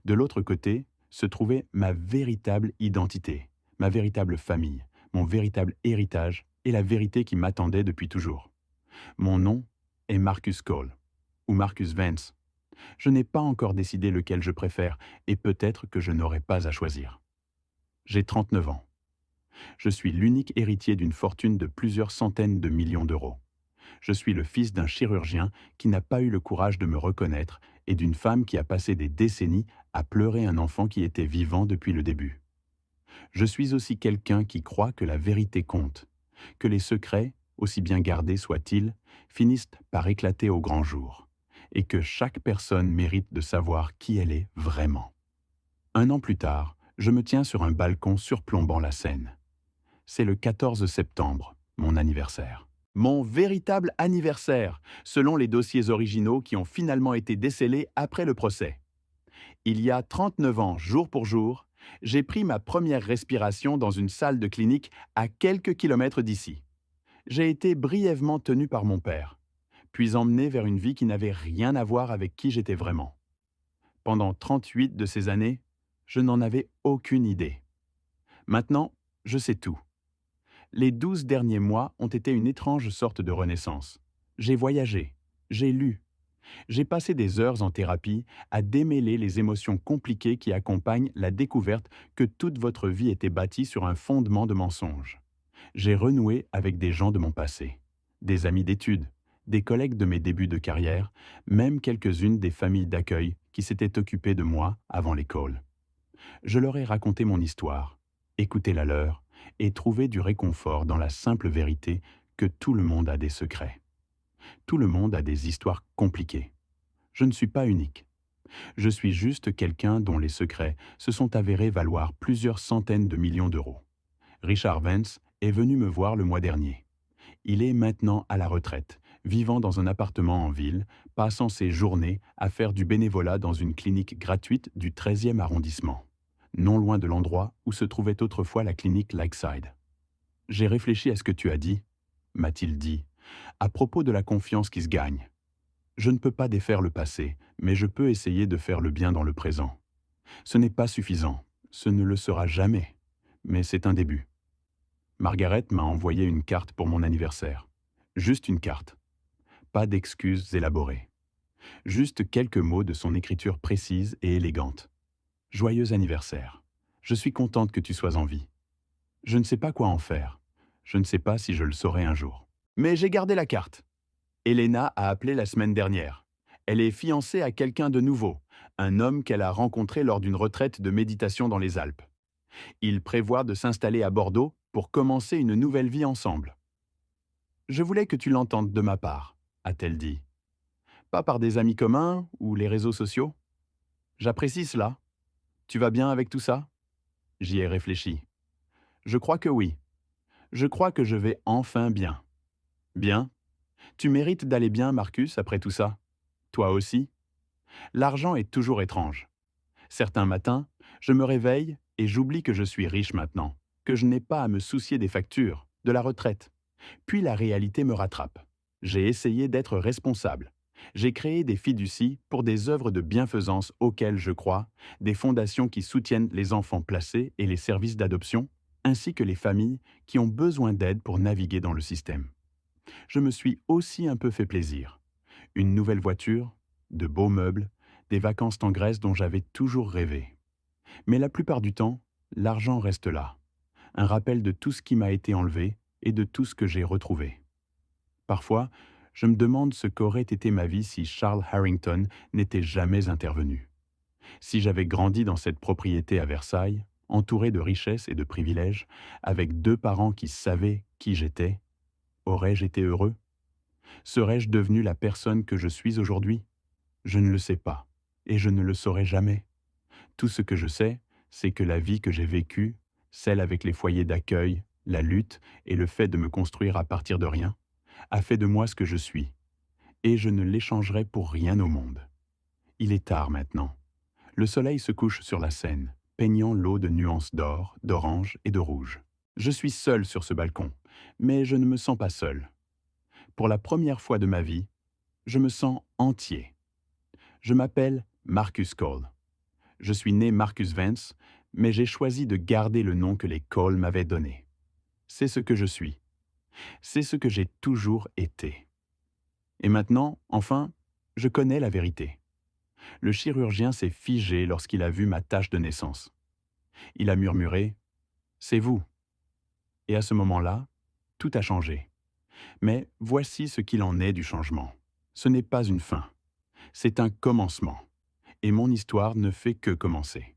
De l'autre côté se trouvait ma véritable identité, ma véritable famille, mon véritable héritage et la vérité qui m'attendait depuis toujours. Mon nom est Marcus Cole, ou Marcus Vance. Je n'ai pas encore décidé lequel je préfère, et peut-être que je n'aurai pas à choisir. J'ai 39 ans. Je suis l'unique héritier d'une fortune de plusieurs centaines de millions d'euros. Je suis le fils d'un chirurgien qui n'a pas eu le courage de me reconnaître et d'une femme qui a passé des décennies à pleurer un enfant qui était vivant depuis le début. Je suis aussi quelqu'un qui croit que la vérité compte, que les secrets, aussi bien gardés soient-ils, finissent par éclater au grand jour, et que chaque personne mérite de savoir qui elle est vraiment. 1 an plus tard, je me tiens sur un balcon surplombant la Seine. C'est le 14 septembre, mon anniversaire. Mon véritable anniversaire, selon les dossiers originaux qui ont finalement été décelés après le procès. Il y a 39 ans, jour pour jour, j'ai pris ma première respiration dans une salle de clinique à quelques kilomètres d'ici. J'ai été brièvement tenu par mon père, puis emmené vers une vie qui n'avait rien à voir avec qui j'étais vraiment. Pendant 38 de ces années, je n'en avais aucune idée. Maintenant, je sais tout. Les 12 derniers mois ont été une étrange sorte de renaissance. J'ai voyagé, j'ai lu, j'ai passé des heures en thérapie à démêler les émotions compliquées qui accompagnent la découverte que toute votre vie était bâtie sur un fondement de mensonges. J'ai renoué avec des gens de mon passé, des amis d'études, des collègues de mes débuts de carrière, même quelques-unes des familles d'accueil qui s'étaient occupées de moi avant l'école. Je leur ai raconté mon histoire, écouté la leur et trouvé du réconfort dans la simple vérité que tout le monde a des secrets. Tout le monde a des histoires compliquées. Je ne suis pas unique. Je suis juste quelqu'un dont les secrets se sont avérés valoir plusieurs centaines de millions d'euros. Richard Vance est venu me voir le mois dernier. Il est maintenant à la retraite, vivant dans un appartement en ville, passant ses journées à faire du bénévolat dans une clinique gratuite du 13e arrondissement, non loin de l'endroit où se trouvait autrefois la clinique Lakeside. « J'ai réfléchi à ce que tu as dit, » m'a-t-il dit, à propos de la confiance qui se gagne. Je ne peux pas défaire le passé, mais je peux essayer de faire le bien dans le présent. Ce n'est pas suffisant, ce ne le sera jamais, mais c'est un début. Margaret m'a envoyé une carte pour mon anniversaire. Juste une carte. Pas d'excuses élaborées. Juste quelques mots de son écriture précise et élégante. Joyeux anniversaire. Je suis contente que tu sois en vie. Je ne sais pas quoi en faire. Je ne sais pas si je le saurai un jour. Mais j'ai gardé la carte. Elena a appelé la semaine dernière. Elle est fiancée à quelqu'un de nouveau, un homme qu'elle a rencontré lors d'une retraite de méditation dans les Alpes. Ils prévoient de s'installer à Bordeaux pour commencer une nouvelle vie ensemble. « Je voulais que tu l'entendes de ma part », a-t-elle dit. « Pas par des amis communs ou les réseaux sociaux. J'apprécie cela. Tu vas bien avec tout ça ?» J'y ai réfléchi. Je crois que oui. Je crois que je vais enfin bien. Bien. Tu mérites d'aller bien, Marcus, après tout ça. Toi aussi. L'argent est toujours étrange. Certains matins, je me réveille et j'oublie que je suis riche maintenant, que je n'ai pas à me soucier des factures, de la retraite. Puis la réalité me rattrape. J'ai essayé d'être responsable. J'ai créé des fiducies pour des œuvres de bienfaisance auxquelles je crois, des fondations qui soutiennent les enfants placés et les services d'adoption, ainsi que les familles qui ont besoin d'aide pour naviguer dans le système. Je me suis aussi un peu fait plaisir. Une nouvelle voiture, de beaux meubles, des vacances en Grèce dont j'avais toujours rêvé. Mais la plupart du temps, l'argent reste là, un rappel de tout ce qui m'a été enlevé et de tout ce que j'ai retrouvé. Parfois, je me demande ce qu'aurait été ma vie si Charles Harrington n'était jamais intervenu. Si j'avais grandi dans cette propriété à Versailles, entouré de richesses et de privilèges, avec deux parents qui savaient qui j'étais, aurais-je été heureux? Serais-je devenu la personne que je suis aujourd'hui? Je ne le sais pas, et je ne le saurai jamais. Tout ce que je sais, c'est que la vie que j'ai vécue, celle avec les foyers d'accueil, la lutte et le fait de me construire à partir de rien, a fait de moi ce que je suis, et je ne l'échangerai pour rien au monde. Il est tard maintenant. Le soleil se couche sur la Seine, peignant l'eau de nuances d'or, d'orange et de rouge. Je suis seul sur ce balcon, mais je ne me sens pas seul. Pour la première fois de ma vie, je me sens entier. Je m'appelle Marcus Cole. Je suis né Marcus Vance, mais j'ai choisi de garder le nom que les Cole m'avaient donné. C'est ce que je suis. C'est ce que j'ai toujours été. Et maintenant, enfin, je connais la vérité. Le chirurgien s'est figé lorsqu'il a vu ma tache de naissance. Il a murmuré « C'est vous ». Et à ce moment-là, tout a changé. Mais voici ce qu'il en est du changement. Ce n'est pas une fin. C'est un commencement. Et mon histoire ne fait que commencer.